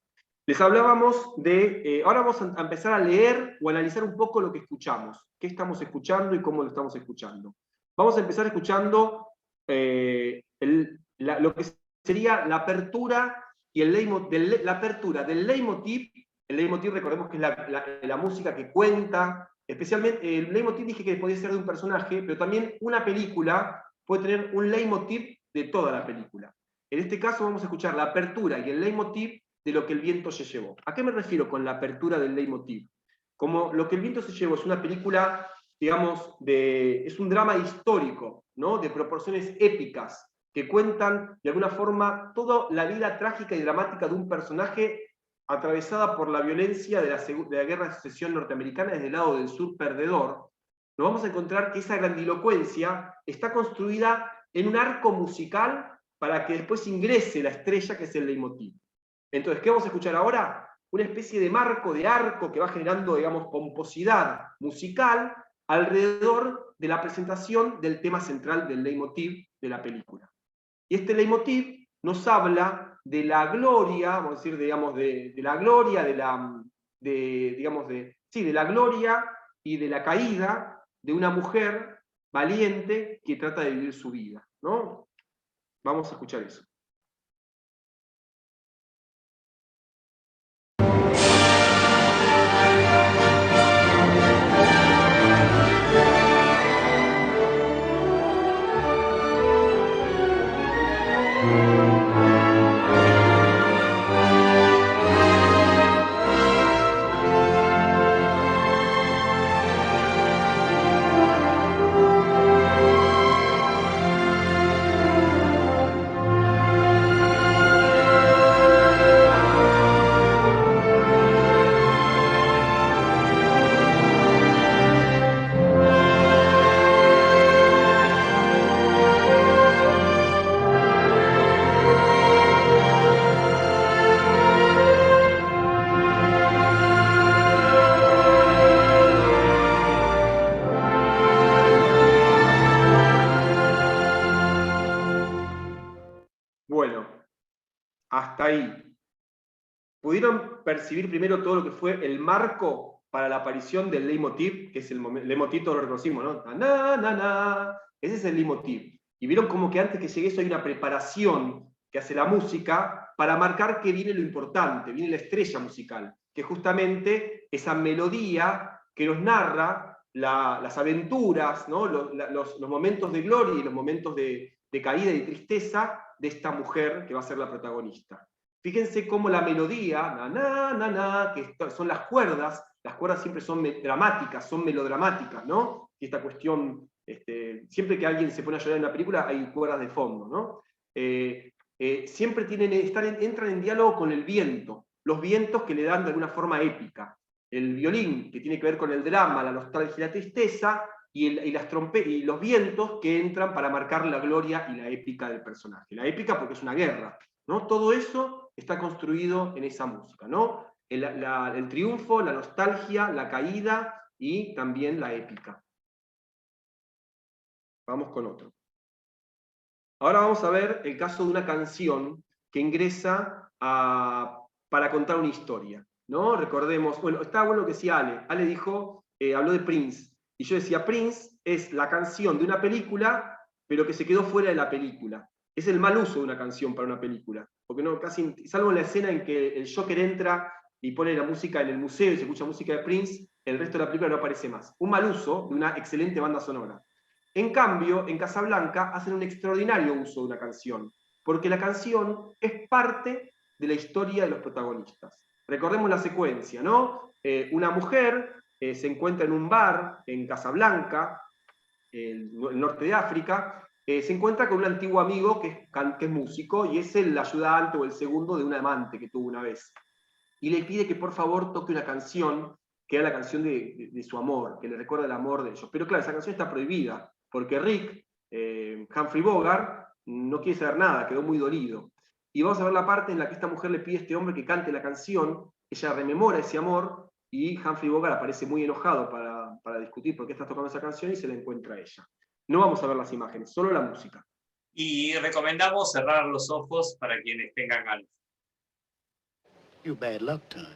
Speaker 5: Les hablábamos de, ahora vamos a empezar a leer o analizar un poco lo que escuchamos, qué estamos escuchando y cómo lo estamos escuchando. Vamos a empezar escuchando lo que sería la apertura y la apertura del leitmotiv. El leitmotiv, recordemos que es la música que cuenta, especialmente el leitmotiv dije que podía ser de un personaje, pero también una película puede tener un leitmotiv de toda la película. En este caso vamos a escuchar la apertura y el leitmotiv de Lo que el viento se llevó. ¿A qué me refiero con la apertura del leitmotiv? Como Lo que el viento se llevó es una película, digamos, es un drama histórico, ¿no? De proporciones épicas, que cuentan de alguna forma toda la vida trágica y dramática de un personaje atravesada por la violencia de la guerra de secesión norteamericana desde el lado del sur perdedor. Nos vamos a encontrar que esa grandilocuencia está construida en un arco musical para que después ingrese la estrella que es el leitmotiv. Entonces, ¿qué vamos a escuchar ahora? Una especie de marco, de arco que va generando, digamos, pomposidad musical alrededor de la presentación del tema central del leitmotiv de la película. Y este leitmotiv nos habla de la gloria, vamos a decir, digamos, de la gloria, de la gloria y de la caída de una mujer valiente que trata de vivir su vida, ¿no? Vamos a escuchar eso. Bueno, hasta ahí. ¿Pudieron percibir primero todo lo que fue el marco para la aparición del leitmotiv? Que es el leitmotiv, todos lo reconocimos, ¿no? Na, na, na. Ese es el leitmotiv. Y vieron como que antes que llegue eso hay una preparación que hace la música para marcar que viene lo importante, viene la estrella musical, que justamente esa melodía que nos narra las aventuras, ¿no? los momentos de gloria y los momentos de caída y tristeza de esta mujer que va a ser la protagonista. fíjense cómo la melodía, na, na, na, na, que son las cuerdas siempre son dramáticas, son melodramáticas, ¿no? Y esta cuestión, siempre que alguien se pone a llorar en una película, hay cuerdas de fondo, ¿no? Siempre entran en diálogo con el viento, los vientos que le dan de alguna forma épica. El violín, que tiene que ver con el drama, la nostalgia y la tristeza, y los vientos que entran para marcar la gloria y la épica del personaje. La épica porque es una guerra, ¿no? Todo eso está construido en esa música, ¿no? El triunfo, la nostalgia, la caída y también la épica. Vamos con otro. Ahora vamos a ver el caso de una canción que ingresa para contar una historia, ¿no? Recordemos, bueno, está bueno lo que decía Ale. Ale dijo, habló de Prince. Y yo decía, Prince es la canción de una película, pero que se quedó fuera de la película. Es el mal uso de una canción para una película. Porque no, casi, salvo en la escena en que el Joker entra y pone la música en el museo y se escucha música de Prince, el resto de la película no aparece más. Un mal uso de una excelente banda sonora. En cambio, en Casablanca hacen un extraordinario uso de una canción, porque la canción es parte de la historia de los protagonistas. Recordemos la secuencia, ¿no? Una mujer se encuentra en un bar en Casablanca, el norte de África, se encuentra con un antiguo amigo que es músico y es el ayudante o el segundo de un amante que tuvo una vez. Y le pide que por favor toque una canción que era la canción de su amor, que le recuerda el amor de ellos. Pero claro, esa canción está prohibida, porque Rick, Humphrey Bogart, no quiere saber nada, quedó muy dolido. Y vamos a ver la parte en la que esta mujer le pide a este hombre que cante la canción, ella rememora ese amor, y Humphrey Bogart aparece muy enojado para discutir por qué está tocando esa canción y se la encuentra a ella. No vamos a ver las imágenes, solo la música.
Speaker 6: Y recomendamos cerrar los ojos para quienes tengan ganas.
Speaker 9: You bad luck time.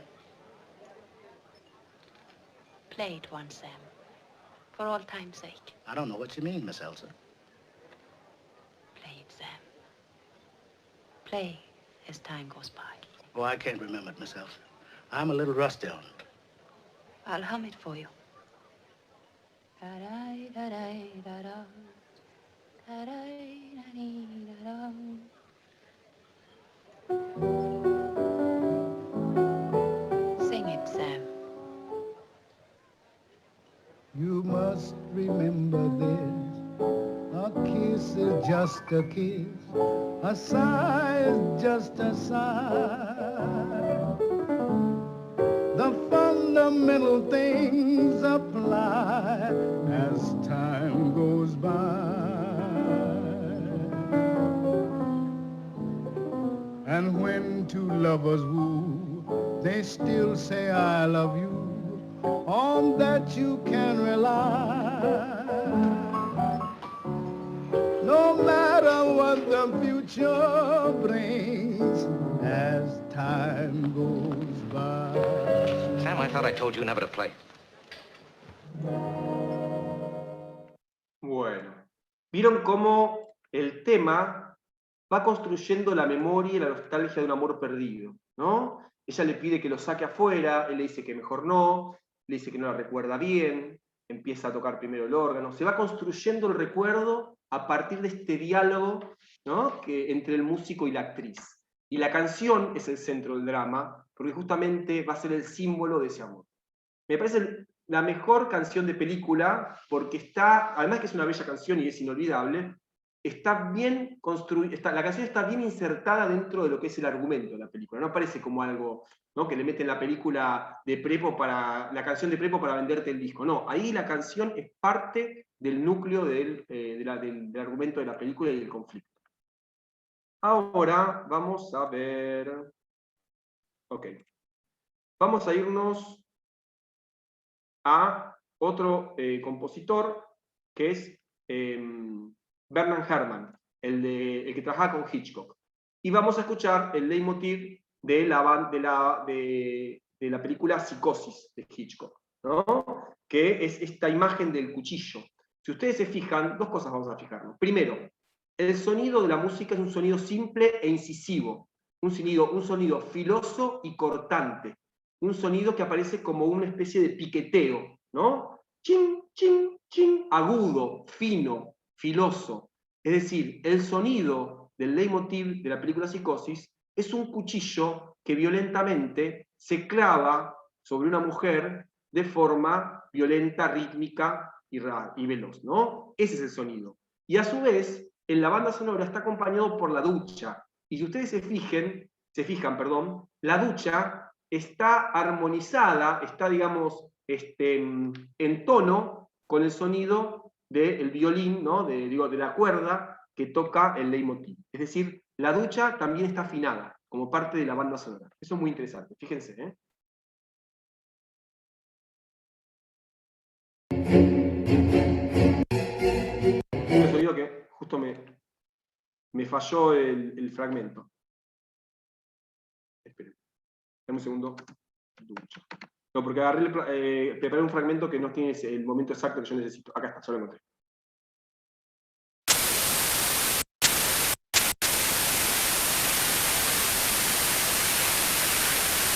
Speaker 10: Play it once, Sam. For all time's sake.
Speaker 9: I don't know what you mean, Miss Elsa.
Speaker 10: Play it, Sam. Play as time goes by.
Speaker 9: Oh, I can't remember it, Miss Elsa. I'm a little rusty on it.
Speaker 10: I'll hum it for you. Da-da-da-da-da-da. Da-da-da-da-da-da. Sing it, Sam.
Speaker 11: You must remember this. A kiss is just a kiss. A sigh is just a sigh. The fundamental things apply as time goes by. And when two lovers woo, they still say I love you. On that you can rely. No matter what the future brings as time goes by.
Speaker 9: Sam, I thought I told you never to play.
Speaker 5: Bueno, vieron cómo el tema va construyendo la memoria y la nostalgia de un amor perdido, ¿no? Ella le pide que lo saque afuera, él le dice que mejor no, le dice que no la recuerda bien, empieza a tocar primero el órgano, se va construyendo el recuerdo a partir de este diálogo, ¿no? Entre el músico y la actriz. Y la canción es el centro del drama, porque justamente va a ser el símbolo de ese amor. Me parece la mejor canción de película, porque está, además que es una bella canción y es inolvidable, está bien construida, la canción está bien insertada dentro de lo que es el argumento de la película, no parece como algo, ¿no?, que le meten la película de prepo la canción de prepo para venderte el disco. No, ahí la canción es parte del núcleo del argumento de la película y del conflicto. Ahora vamos a ver... Ok. Vamos a irnos a otro compositor, que es Bernard Herrmann, el que trabajaba con Hitchcock. Y vamos a escuchar el leitmotiv de la película Psicosis de Hitchcock, ¿no? Que es esta imagen del cuchillo. Si ustedes se fijan, dos cosas vamos a fijarnos. Primero, el sonido de la música es un sonido simple e incisivo, un sonido filoso y cortante, un sonido que aparece como una especie de piqueteo, ¿no? Chin, chin, chin, agudo, fino, filoso. Es decir, el sonido del leitmotiv de la película Psicosis es un cuchillo que violentamente se clava sobre una mujer de forma violenta, rítmica y veloz, ¿no? Ese es el sonido. Y a su vez, en la banda sonora está acompañado por la ducha. Y si ustedes se fijan, la ducha está armonizada, está, digamos, en tono con el sonido del violín, ¿no? de la cuerda que toca el leitmotiv. Es decir, la ducha también está afinada, como parte de la banda sonora. Eso es muy interesante, fíjense, ¿eh? Un sonido que justo me falló el fragmento. Esperen. Dame un segundo. No, porque preparé un fragmento que no tiene el momento exacto que yo necesito. Acá está, ya lo encontré.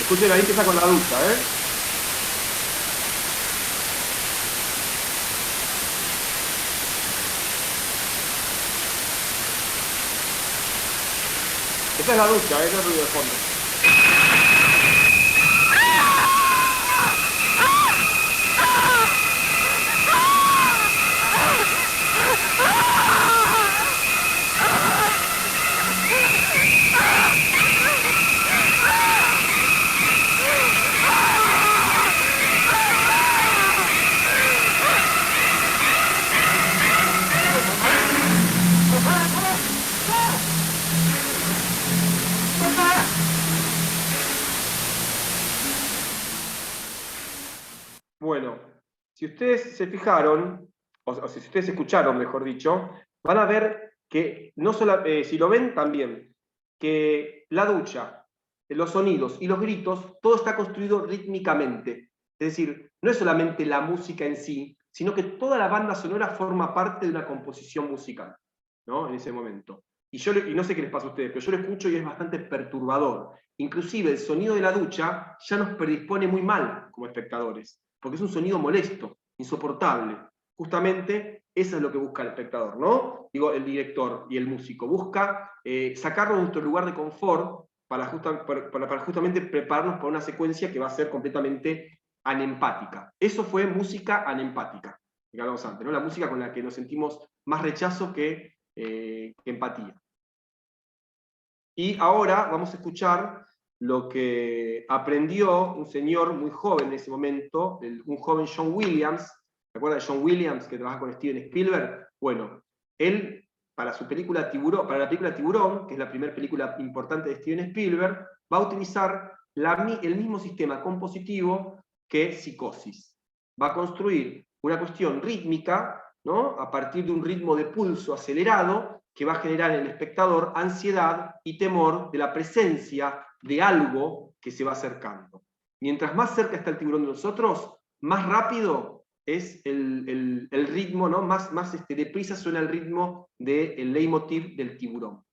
Speaker 5: Escuchen, ahí empieza con la ducha, ¿eh? Esta es la ducha, es el ruido de fondo. Bueno, si ustedes se fijaron, o si ustedes escucharon, mejor dicho, van a ver que, no solo, si lo ven también, que la ducha, los sonidos y los gritos, todo está construido rítmicamente. Es decir, no es solamente la música en sí, sino que toda la banda sonora forma parte de una composición musical, ¿no? En ese momento. Y no sé qué les pasa a ustedes, pero yo lo escucho y es bastante perturbador. Inclusive el sonido de la ducha ya nos predispone muy mal como espectadores, porque es un sonido molesto, insoportable. Justamente eso es lo que busca el espectador, ¿no? Digo, el director y el músico. Busca sacarnos de nuestro lugar de confort para justamente prepararnos para una secuencia que va a ser completamente anempática. Eso fue música anempática, que hablamos antes, ¿no? La música con la que nos sentimos más rechazo que empatía. Y ahora vamos a escuchar lo que aprendió un señor muy joven en ese momento, un joven John Williams. ¿Se acuerdan de John Williams que trabaja con Steven Spielberg? Bueno, él, para la película Tiburón, que es la primera película importante de Steven Spielberg, va a utilizar el mismo sistema compositivo que Psicosis. Va a construir una cuestión rítmica, ¿no? A partir de un ritmo de pulso acelerado que va a generar en el espectador ansiedad y temor de la presencia de algo que se va acercando. Mientras más cerca está el tiburón de nosotros, más rápido es el ritmo, ¿no? Más deprisa suena el ritmo del leitmotiv del tiburón.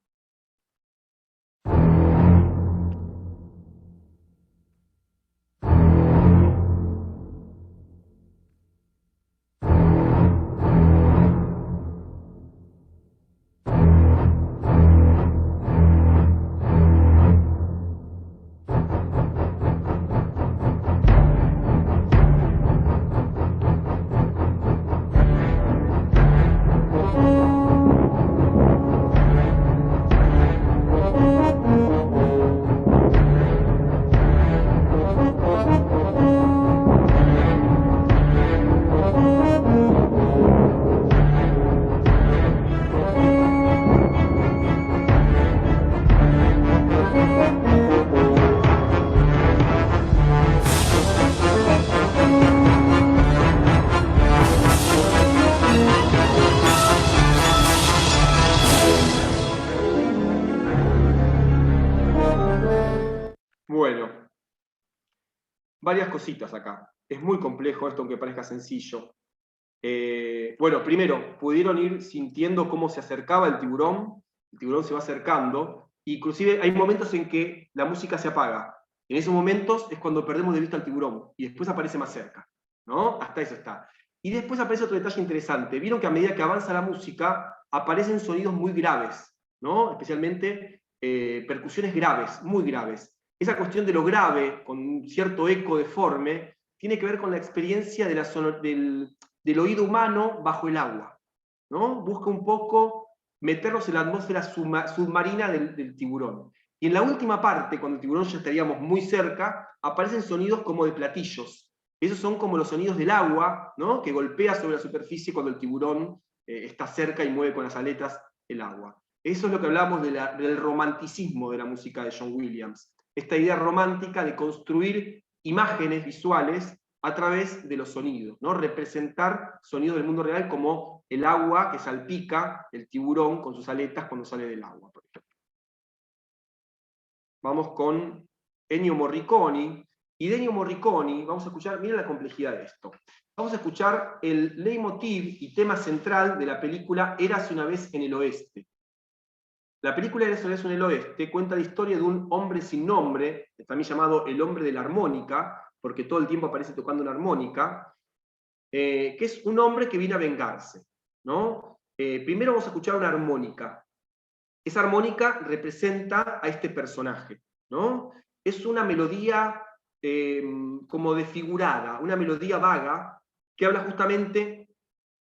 Speaker 5: Bueno, varias cositas acá. Es muy complejo esto, aunque parezca sencillo. Bueno, primero, pudieron ir sintiendo cómo se acercaba el tiburón se va acercando, inclusive hay momentos en que la música se apaga. En esos momentos es cuando perdemos de vista al tiburón, y después aparece más cerca, ¿no? Hasta eso está. Y después aparece otro detalle interesante. Vieron que a medida que avanza la música, aparecen sonidos muy graves, ¿no? Especialmente percusiones graves, muy graves. Esa cuestión de lo grave, con un cierto eco deforme, tiene que ver con la experiencia de del oído humano bajo el agua, ¿no? Busca un poco meternos en la atmósfera submarina del tiburón. Y en la última parte, cuando el tiburón ya estaríamos muy cerca, aparecen sonidos como de platillos. Esos son como los sonidos del agua, ¿no? Que golpea sobre la superficie cuando el tiburón está cerca y mueve con las aletas el agua. Eso es lo que hablamos del romanticismo de la música de John Williams. Esta idea romántica de construir imágenes visuales a través de los sonidos, ¿no? Representar sonidos del mundo real como el agua que salpica el tiburón con sus aletas cuando sale del agua, por ejemplo. Vamos con Ennio Morricone, y de Ennio Morricone vamos a escuchar, miren la complejidad de esto, vamos a escuchar el leitmotiv y tema central de la película Érase una vez en el oeste. La película Érase una vez en el oeste cuenta la historia de un hombre sin nombre, también llamado el hombre de la armónica, porque todo el tiempo aparece tocando una armónica, que es un hombre que viene a vengarse, ¿no? Primero vamos a escuchar una armónica. Esa armónica representa a este personaje, ¿no? Es una melodía como desfigurada, una melodía vaga, que habla justamente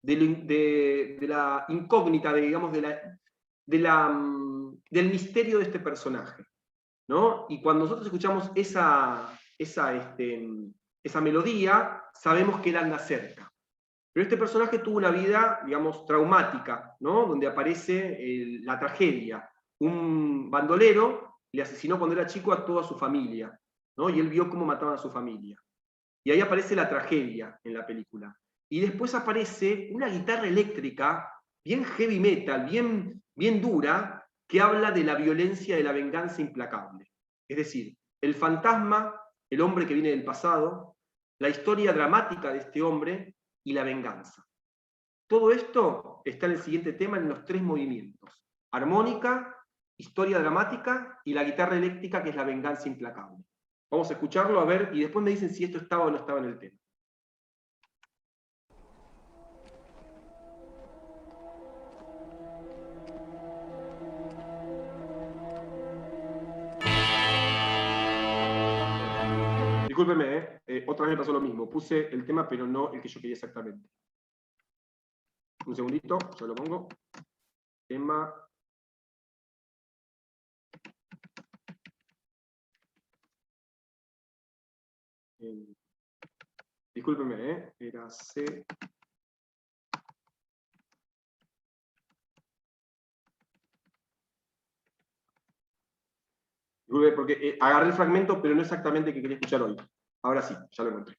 Speaker 5: de la incógnita, digamos, del misterio de este personaje, ¿no? Y cuando nosotros escuchamos esa melodía, sabemos que él anda cerca. Pero este personaje tuvo una vida, digamos, traumática, ¿no? Donde aparece la tragedia. Un bandolero le asesinó cuando era chico a toda su familia, ¿no? Y él vio cómo mataban a su familia. Y ahí aparece la tragedia en la película. Y después aparece una guitarra eléctrica, bien heavy metal, bien dura, que habla de la violencia de la venganza implacable. Es decir, el fantasma, el hombre que viene del pasado, la historia dramática de este hombre y la venganza. Todo esto está en el siguiente tema en los 3 movimientos. Armónica, historia dramática y la guitarra eléctrica, que es la venganza implacable. Vamos a escucharlo, a ver, y después me dicen si esto estaba o no estaba en el tema. Discúlpeme, otra vez me pasó lo mismo. Puse el tema, pero no el que yo quería exactamente. Un segundito, ya lo pongo. Tema. Discúlpeme, era C. Disculpe, porque agarré el fragmento, pero no exactamente el que quería escuchar hoy. Ahora sí, ya lo encontré.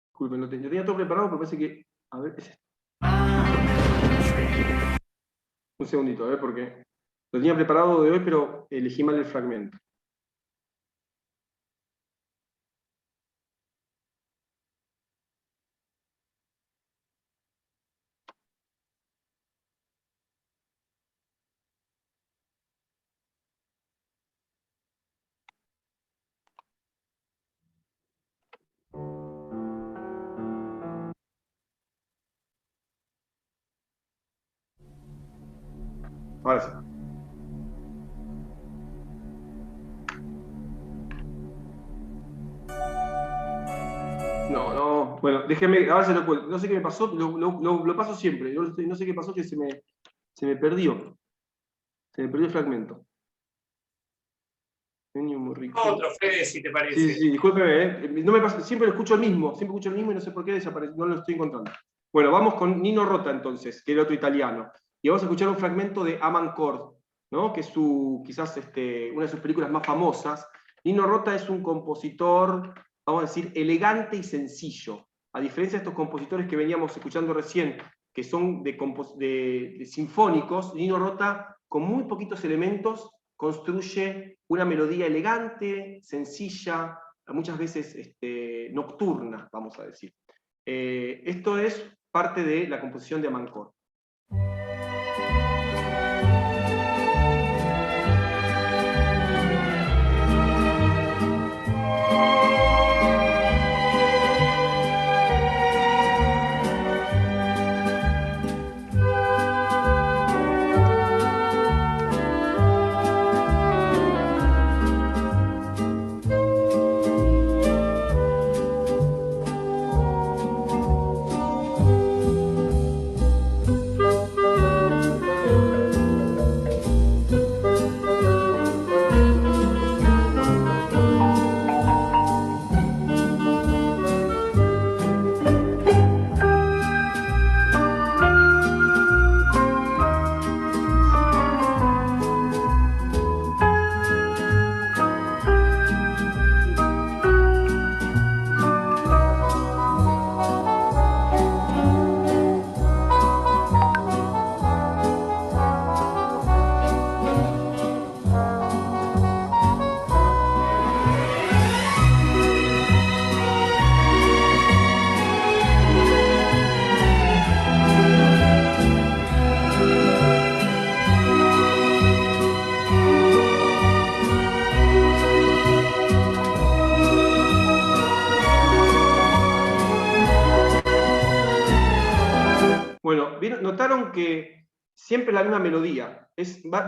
Speaker 5: Disculpen, lo tenía todo preparado, pero parece que... A ver, es esto. Un segundito, a ver, porque lo tenía preparado de hoy, pero elegí mal el fragmento. Ahora sí. No, bueno, déjeme, ahora se lo cuento. No sé qué me pasó, lo paso siempre. Yo no sé qué pasó, que se me perdió. Se me perdió el fragmento.
Speaker 6: Otro, Fede, si te parece.
Speaker 5: Sí, discúlpeme, no me pasa, siempre escucho el mismo y no sé por qué desapareció, no lo estoy encontrando. Bueno, vamos con Nino Rota entonces, que era otro italiano. Y vamos a escuchar un fragmento de Amancord, ¿no? Que es quizás una de sus películas más famosas. Nino Rota es un compositor, vamos a decir, elegante y sencillo. A diferencia de estos compositores que veníamos escuchando recién, que son de sinfónicos, Nino Rota, con muy poquitos elementos, construye una melodía elegante, sencilla, muchas veces nocturna, vamos a decir. Esto es parte de la composición de Amancord. notaron que siempre la misma melodía,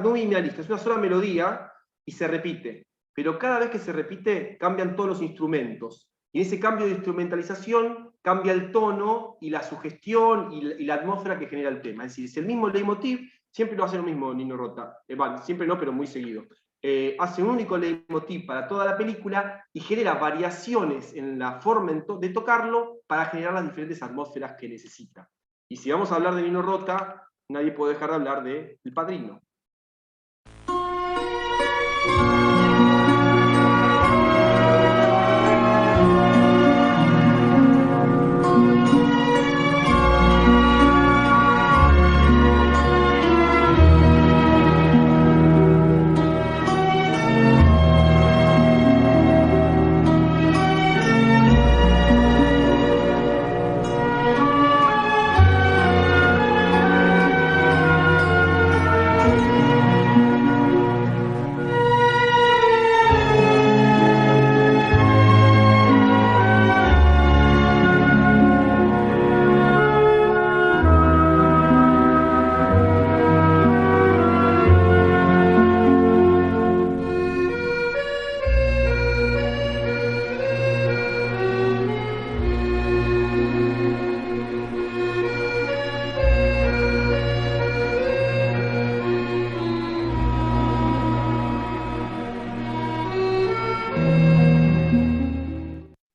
Speaker 5: no minimalista, es una sola melodía y se repite, pero cada vez que se repite cambian todos los instrumentos, y en ese cambio de instrumentalización cambia el tono y la sugestión y la atmósfera que genera el tema, es decir, es el mismo leitmotiv, siempre lo hace lo mismo Nino Rota, siempre no, pero muy seguido. Hace un único leitmotiv para toda la película y genera variaciones en la forma de tocarlo para generar las diferentes atmósferas que necesita. Y si vamos a hablar de Nino Rota, nadie puede dejar de hablar de El Padrino.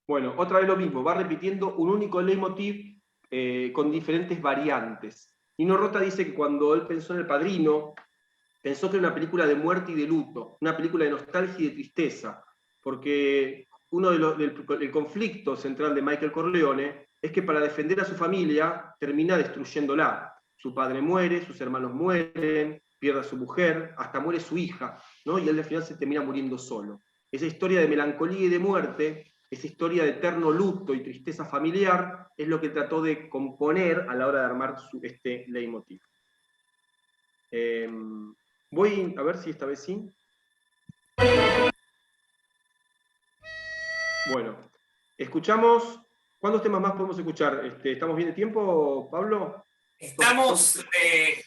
Speaker 5: Bueno, otra vez lo mismo, va repitiendo un único leitmotiv con diferentes variantes. Nino Rota dice que cuando él pensó en El Padrino, pensó que era una película de muerte y de luto, una película de nostalgia y de tristeza, porque el conflicto central de Michael Corleone es que para defender a su familia termina destruyéndola. Su padre muere, sus hermanos mueren, pierde a su mujer, hasta muere su hija, ¿no? Y él al final se termina muriendo solo. Esa historia de melancolía y de muerte, esa historia de eterno luto y tristeza familiar, es lo que trató de componer a la hora de armar este leitmotiv. Voy a ver si esta vez sí. Bueno, escuchamos. ¿Cuántos temas más podemos escuchar? ¿Estamos bien de tiempo, Pablo?
Speaker 6: Estamos,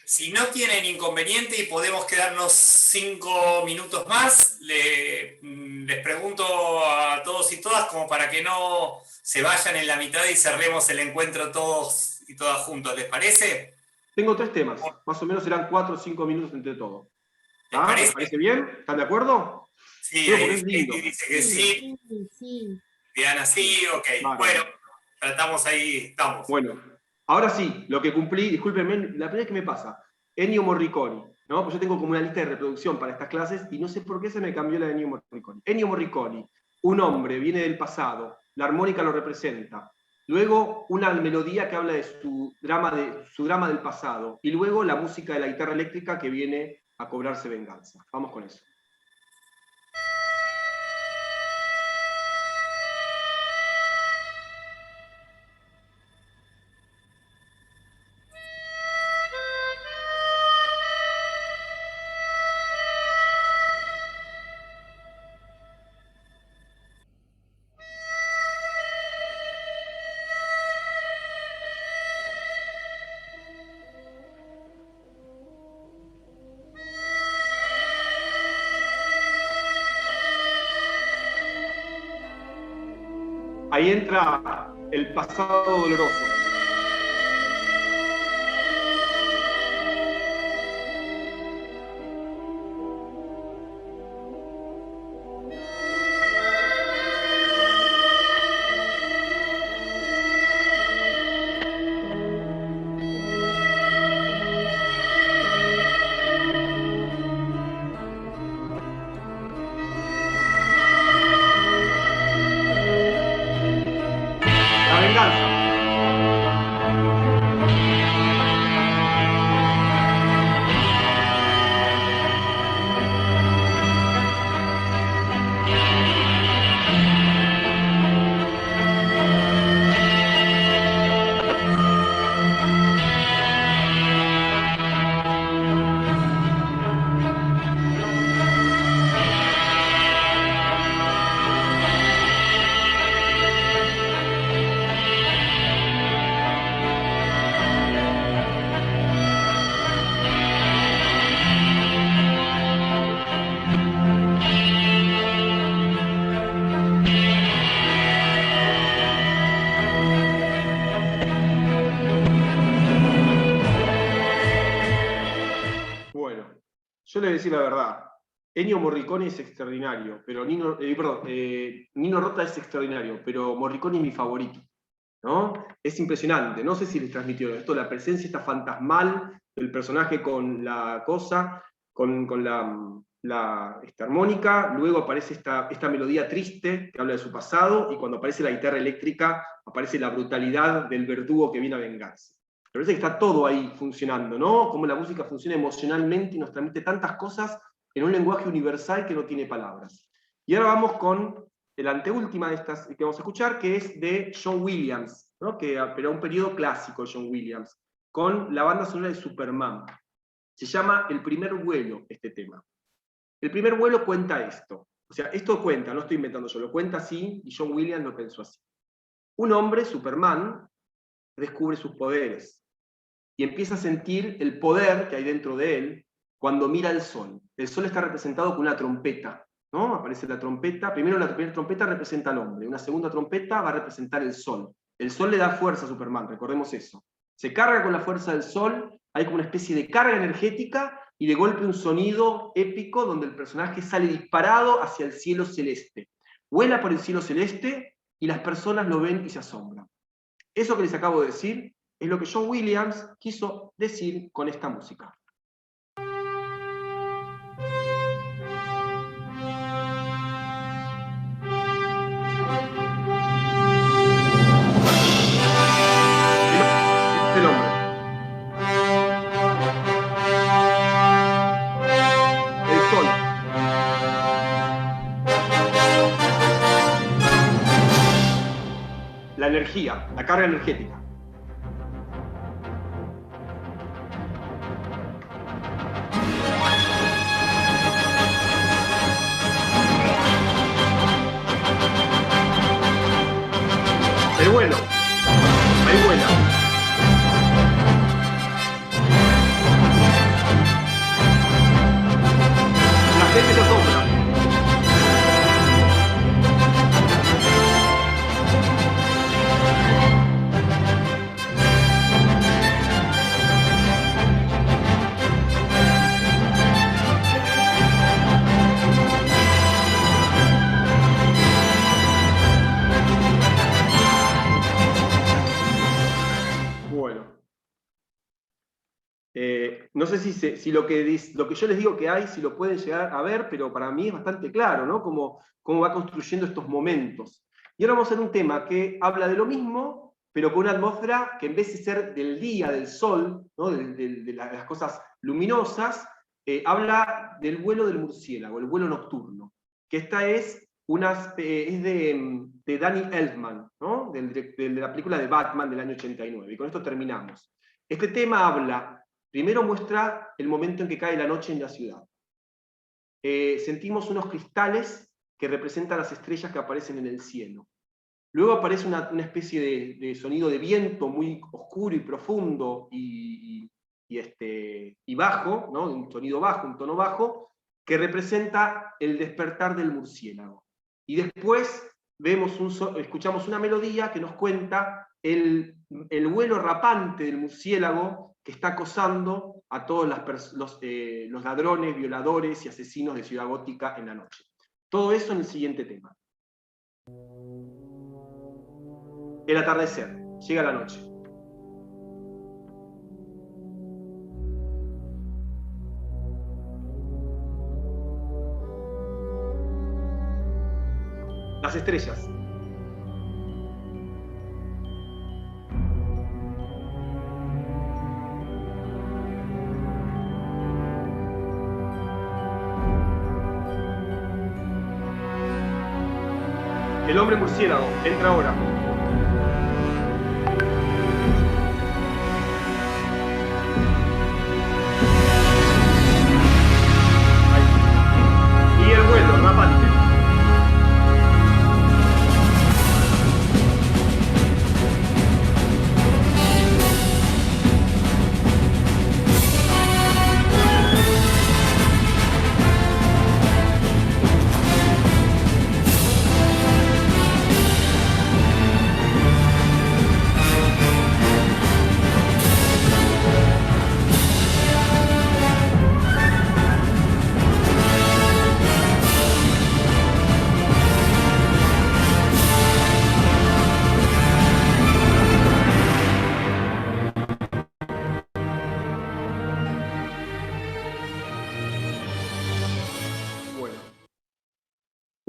Speaker 6: si no tienen inconveniente y podemos quedarnos 5 minutos más, les pregunto a todos y todas como para que no se vayan en la mitad y cerremos el encuentro todos y todas juntos, ¿les parece?
Speaker 5: Tengo 3 temas, más o menos serán 4 o 5 minutos entre todos.
Speaker 6: ¿Les parece?
Speaker 5: ¿Les parece bien? ¿Están de acuerdo?
Speaker 6: Sí, dice que sí. Diana sí, ok. Vale. Bueno, tratamos ahí, estamos.
Speaker 5: Bueno, ahora sí, lo que cumplí, discúlpenme, la primera vez que me pasa, Ennio Morricone, ¿no? Pues yo tengo como una lista de reproducción para estas clases y no sé por qué se me cambió la de Ennio Morricone. Ennio Morricone, un hombre, viene del pasado, la armónica lo representa, luego una melodía que habla de su drama del pasado, y luego la música de la guitarra eléctrica que viene a cobrarse venganza. Vamos con eso. Ahí entra el pasado doloroso. La venganza. yo le voy a decir la verdad. Ennio Morricone es extraordinario, pero Nino Rota es extraordinario, pero Morricone es mi favorito, ¿no? Es impresionante, no sé si les transmitió esto, la presencia esta fantasmal del personaje con la cosa, con la armónica, luego aparece esta melodía triste que habla de su pasado, y cuando aparece la guitarra eléctrica, aparece la brutalidad del verdugo que viene a vengarse. Me parece que está todo ahí funcionando, ¿no? Cómo la música funciona emocionalmente y nos transmite tantas cosas en un lenguaje universal que no tiene palabras. Y ahora vamos con la anteúltima de estas que vamos a escuchar, que es de John Williams, ¿no? Pero un periodo clásico de John Williams, con la banda sonora de Superman. Se llama El primer vuelo, este tema. El primer vuelo cuenta esto. O sea, esto cuenta, no estoy inventando yo, lo cuenta así, y John Williams lo pensó así. Un hombre, Superman, descubre sus poderes, y empieza a sentir el poder que hay dentro de él cuando mira el sol. El sol está representado con una trompeta, ¿no? Aparece la trompeta, primero la primera trompeta representa al hombre, una segunda trompeta va a representar el sol. El sol le da fuerza a Superman, recordemos eso. Se carga con la fuerza del sol, hay como una especie de carga energética, y de golpe un sonido épico donde el personaje sale disparado hacia el cielo celeste. Vuela por el cielo celeste, y las personas lo ven y se asombran. Eso que les acabo de decir es lo que John Williams quiso decir con esta música. El hombre. El sol. La energía, la carga energética. El vuelo. Ahí vuela. La gente se asombra. No sé si lo que yo les digo que hay, si lo pueden llegar a ver, pero para mí es bastante claro, ¿no? Cómo va construyendo estos momentos. Y ahora vamos a hacer un tema que habla de lo mismo, pero con una atmósfera que en vez de ser del día, del sol, ¿no? de las cosas luminosas, habla del vuelo del murciélago, el vuelo nocturno. Que esta es de Danny Elfman, ¿no? de la película de Batman del año 89. Y con esto terminamos. Este tema habla... Primero muestra el momento en que cae la noche en la ciudad. Sentimos unos cristales que representan las estrellas que aparecen en el cielo. Luego aparece una especie de sonido de viento muy oscuro y profundo y bajo, ¿no? Un sonido bajo, un tono bajo, que representa el despertar del murciélago. Y después escuchamos una melodía que nos cuenta el vuelo rapante del murciélago que está acosando a todos los ladrones, violadores y asesinos de Ciudad Gótica en la noche. Todo eso en el siguiente tema. El atardecer, llega la noche. Las estrellas. El hombre murciélago entra ahora. Ahí. Y el vuelo rapante.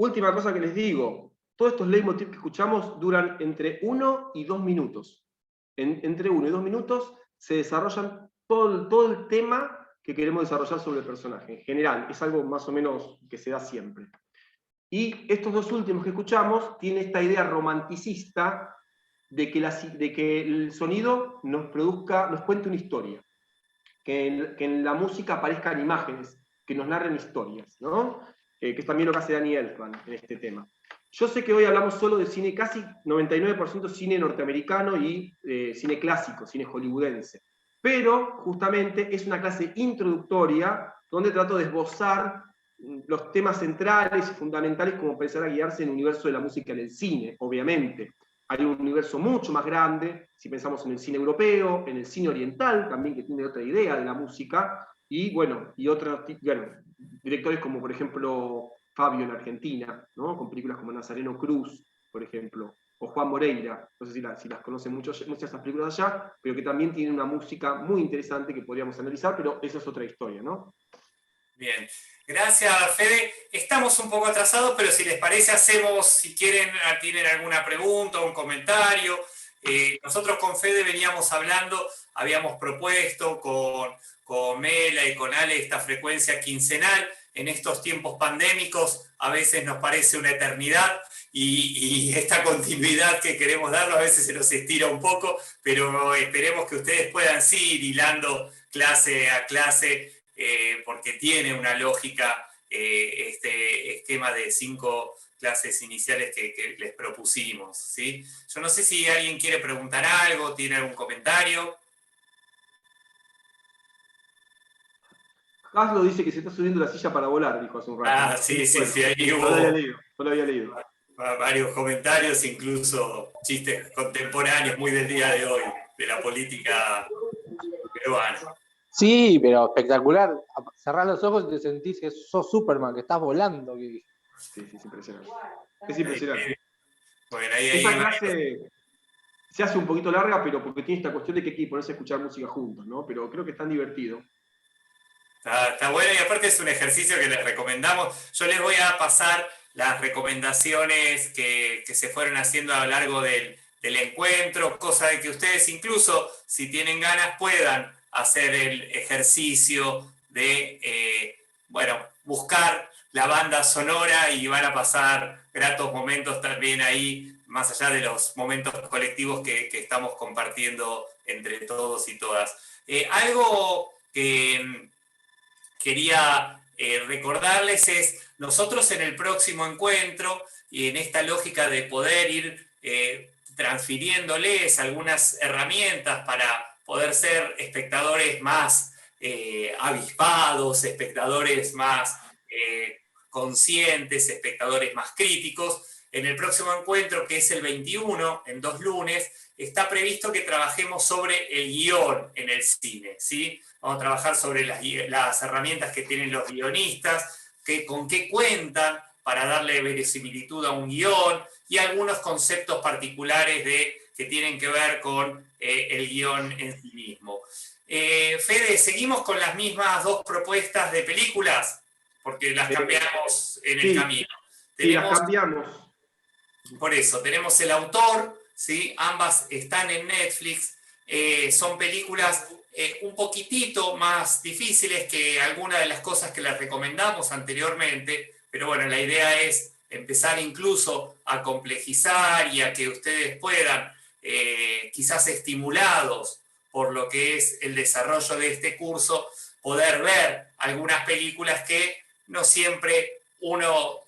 Speaker 5: última cosa que les digo, todos estos leitmotiv que escuchamos duran entre 1 y 2 minutos. Entre 1 y 2 minutos se desarrollan todo el tema que queremos desarrollar sobre el personaje. En general, es algo más o menos que se da siempre. Y estos dos últimos que escuchamos tienen esta idea romanticista de que el sonido nos cuente una historia. Que en la música aparezcan imágenes, que nos narren historias, ¿no? Que es también lo que hace Danny Elfman en este tema. Yo sé que hoy hablamos solo de cine, casi 99% cine norteamericano y cine clásico, cine hollywoodense. Pero justamente es una clase introductoria donde trato de esbozar los temas centrales y fundamentales como empezar a guiarse en el universo de la música en el cine, obviamente. Hay un universo mucho más grande, si pensamos en el cine europeo, en el cine oriental, también que tiene otra idea de la música, y bueno, directores como por ejemplo Fabio en Argentina, ¿no? Con películas como Nazareno Cruz, por ejemplo, o Juan Moreira, no sé si las conocen muchas de esas películas allá, pero que también tienen una música muy interesante que podríamos analizar, pero esa es otra historia, ¿no?
Speaker 6: Bien, gracias Fede. Estamos un poco atrasados, pero si les parece hacemos, si quieren, tienen alguna pregunta o un comentario. Nosotros con Fede veníamos hablando, habíamos propuesto con Mela y con Ale esta frecuencia quincenal. En estos tiempos pandémicos a veces nos parece una eternidad y esta continuidad que queremos darlo a veces se nos estira un poco, pero esperemos que ustedes puedan seguir hilando clase a clase, porque tiene una lógica este esquema de 5 clases iniciales que les propusimos, ¿sí? Yo no sé si alguien quiere preguntar algo, tiene algún comentario.
Speaker 5: Haslo dice que se está subiendo la silla para volar, dijo hace un rato.
Speaker 6: Ah, sí, ahí hubo.
Speaker 5: No lo había leído.
Speaker 6: Varios comentarios, incluso chistes contemporáneos muy del día de hoy, de la política peruana.
Speaker 3: Sí, pero espectacular. Cerrás los ojos y te sentís que sos Superman, que estás volando.
Speaker 5: Sí, es impresionante. Es impresionante.
Speaker 6: Bueno, ahí
Speaker 5: esta clase se hace un poquito larga, pero porque tiene esta cuestión de que hay que ponerse a escuchar música juntos, ¿no? Pero creo que es tan divertido.
Speaker 6: Está bueno, y aparte es un ejercicio que les recomendamos. Yo les voy a pasar las recomendaciones que se fueron haciendo a lo largo del encuentro, cosa de que ustedes incluso, si tienen ganas, puedan hacer el ejercicio de, buscar la banda sonora y van a pasar gratos momentos también ahí, más allá de los momentos colectivos que estamos compartiendo entre todos y todas. Algo que quería recordarles es, nosotros en el próximo encuentro, y en esta lógica de poder ir transfiriéndoles algunas herramientas para poder ser espectadores más avispados, espectadores más conscientes, espectadores más críticos. En el próximo encuentro, que es el 21, en 2 lunes, está previsto que trabajemos sobre el guión en el cine, ¿sí? Vamos a trabajar sobre las herramientas que tienen los guionistas, con qué cuentan para darle verosimilitud a un guión, y algunos conceptos particulares que tienen que ver con el guión en sí mismo. Fede, ¿seguimos con las mismas 2 propuestas de películas? Porque las cambiamos en el camino.
Speaker 5: Sí, las cambiamos.
Speaker 6: Por eso, tenemos El Autor, ¿sí? Ambas están en Netflix. Son películas un poquitito más difíciles que algunas de las cosas que les recomendamos anteriormente, pero bueno, la idea es empezar incluso a complejizar y a que ustedes puedan, quizás estimulados por lo que es el desarrollo de este curso, poder ver algunas películas que no siempre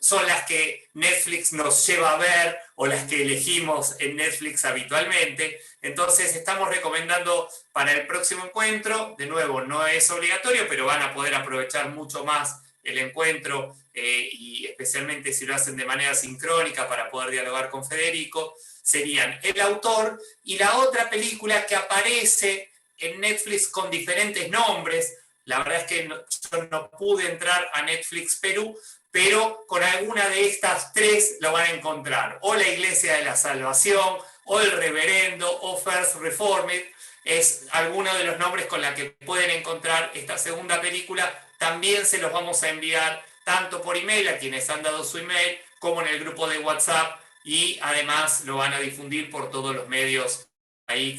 Speaker 6: son las que Netflix nos lleva a ver o las que elegimos en Netflix habitualmente. Entonces estamos recomendando para el próximo encuentro, de nuevo no es obligatorio, pero van a poder aprovechar mucho más el encuentro y especialmente si lo hacen de manera sincrónica para poder dialogar con Federico, serían El Autor y la otra película que aparece en Netflix con diferentes nombres. La verdad es que yo no pude entrar a Netflix Perú, pero con alguna de estas 3 lo van a encontrar. O La Iglesia de la Salvación, o El Reverendo, o First Reformed. Es alguno de los nombres con los que pueden encontrar esta segunda película. También se los vamos a enviar tanto por email a quienes han dado su email, como en el grupo de WhatsApp, y además lo van a difundir por todos los medios ahí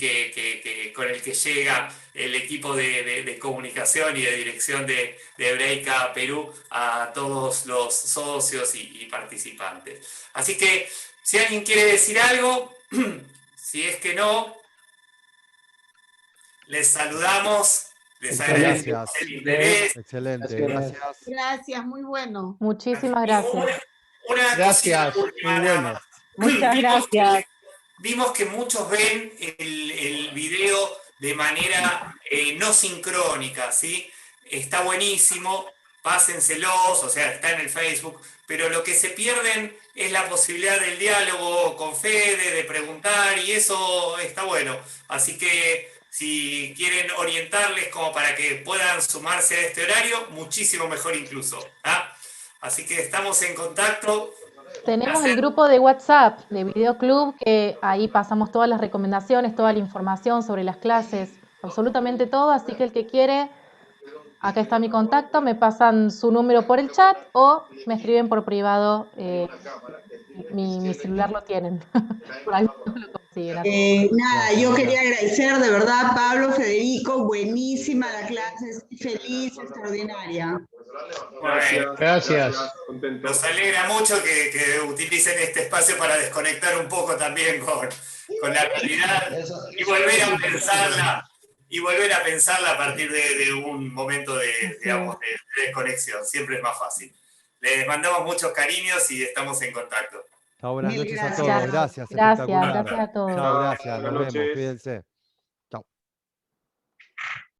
Speaker 6: con el que llega el equipo de comunicación y de dirección de Hebraica Perú a todos los socios y participantes. Así que si alguien quiere decir algo, si es que no, les saludamos, les agradecemos el interés.
Speaker 2: Excelente, gracias.
Speaker 8: Gracias, muy bueno.
Speaker 4: Muchísimas gracias.
Speaker 7: Gracias, muy bueno.
Speaker 1: Muchas gracias.
Speaker 6: Vimos que muchos ven el video de manera no sincrónica, ¿sí? Está buenísimo, pásenselos, o sea, está en el Facebook, pero lo que se pierden es la posibilidad del diálogo con Fede, de preguntar, y eso está bueno. Así que si quieren orientarles como para que puedan sumarse a este horario, muchísimo mejor incluso. Así que estamos en contacto.
Speaker 4: Tenemos el grupo de WhatsApp de Videoclub, que ahí pasamos todas las recomendaciones, toda la información sobre las clases, absolutamente todo, así que el que quiere, acá está mi contacto, me pasan su número por el chat o me escriben por privado, mi celular lo tienen, por ahí lo consiguen.
Speaker 12: Nada, yo quería agradecer de verdad, Pablo, Federico, buenísima la clase, estoy feliz, extraordinaria.
Speaker 7: Gracias.
Speaker 6: Nos alegra mucho que utilicen este espacio para desconectar un poco también con la realidad y volver a pensarla a partir de un momento de desconexión. Siempre es más fácil. Les mandamos muchos cariños y estamos en contacto.
Speaker 2: Chao, buenas noches a todos. Gracias.
Speaker 4: Gracias a todos.
Speaker 2: Chao, gracias. Nos vemos.
Speaker 5: Buenas noches.
Speaker 2: Cuídense.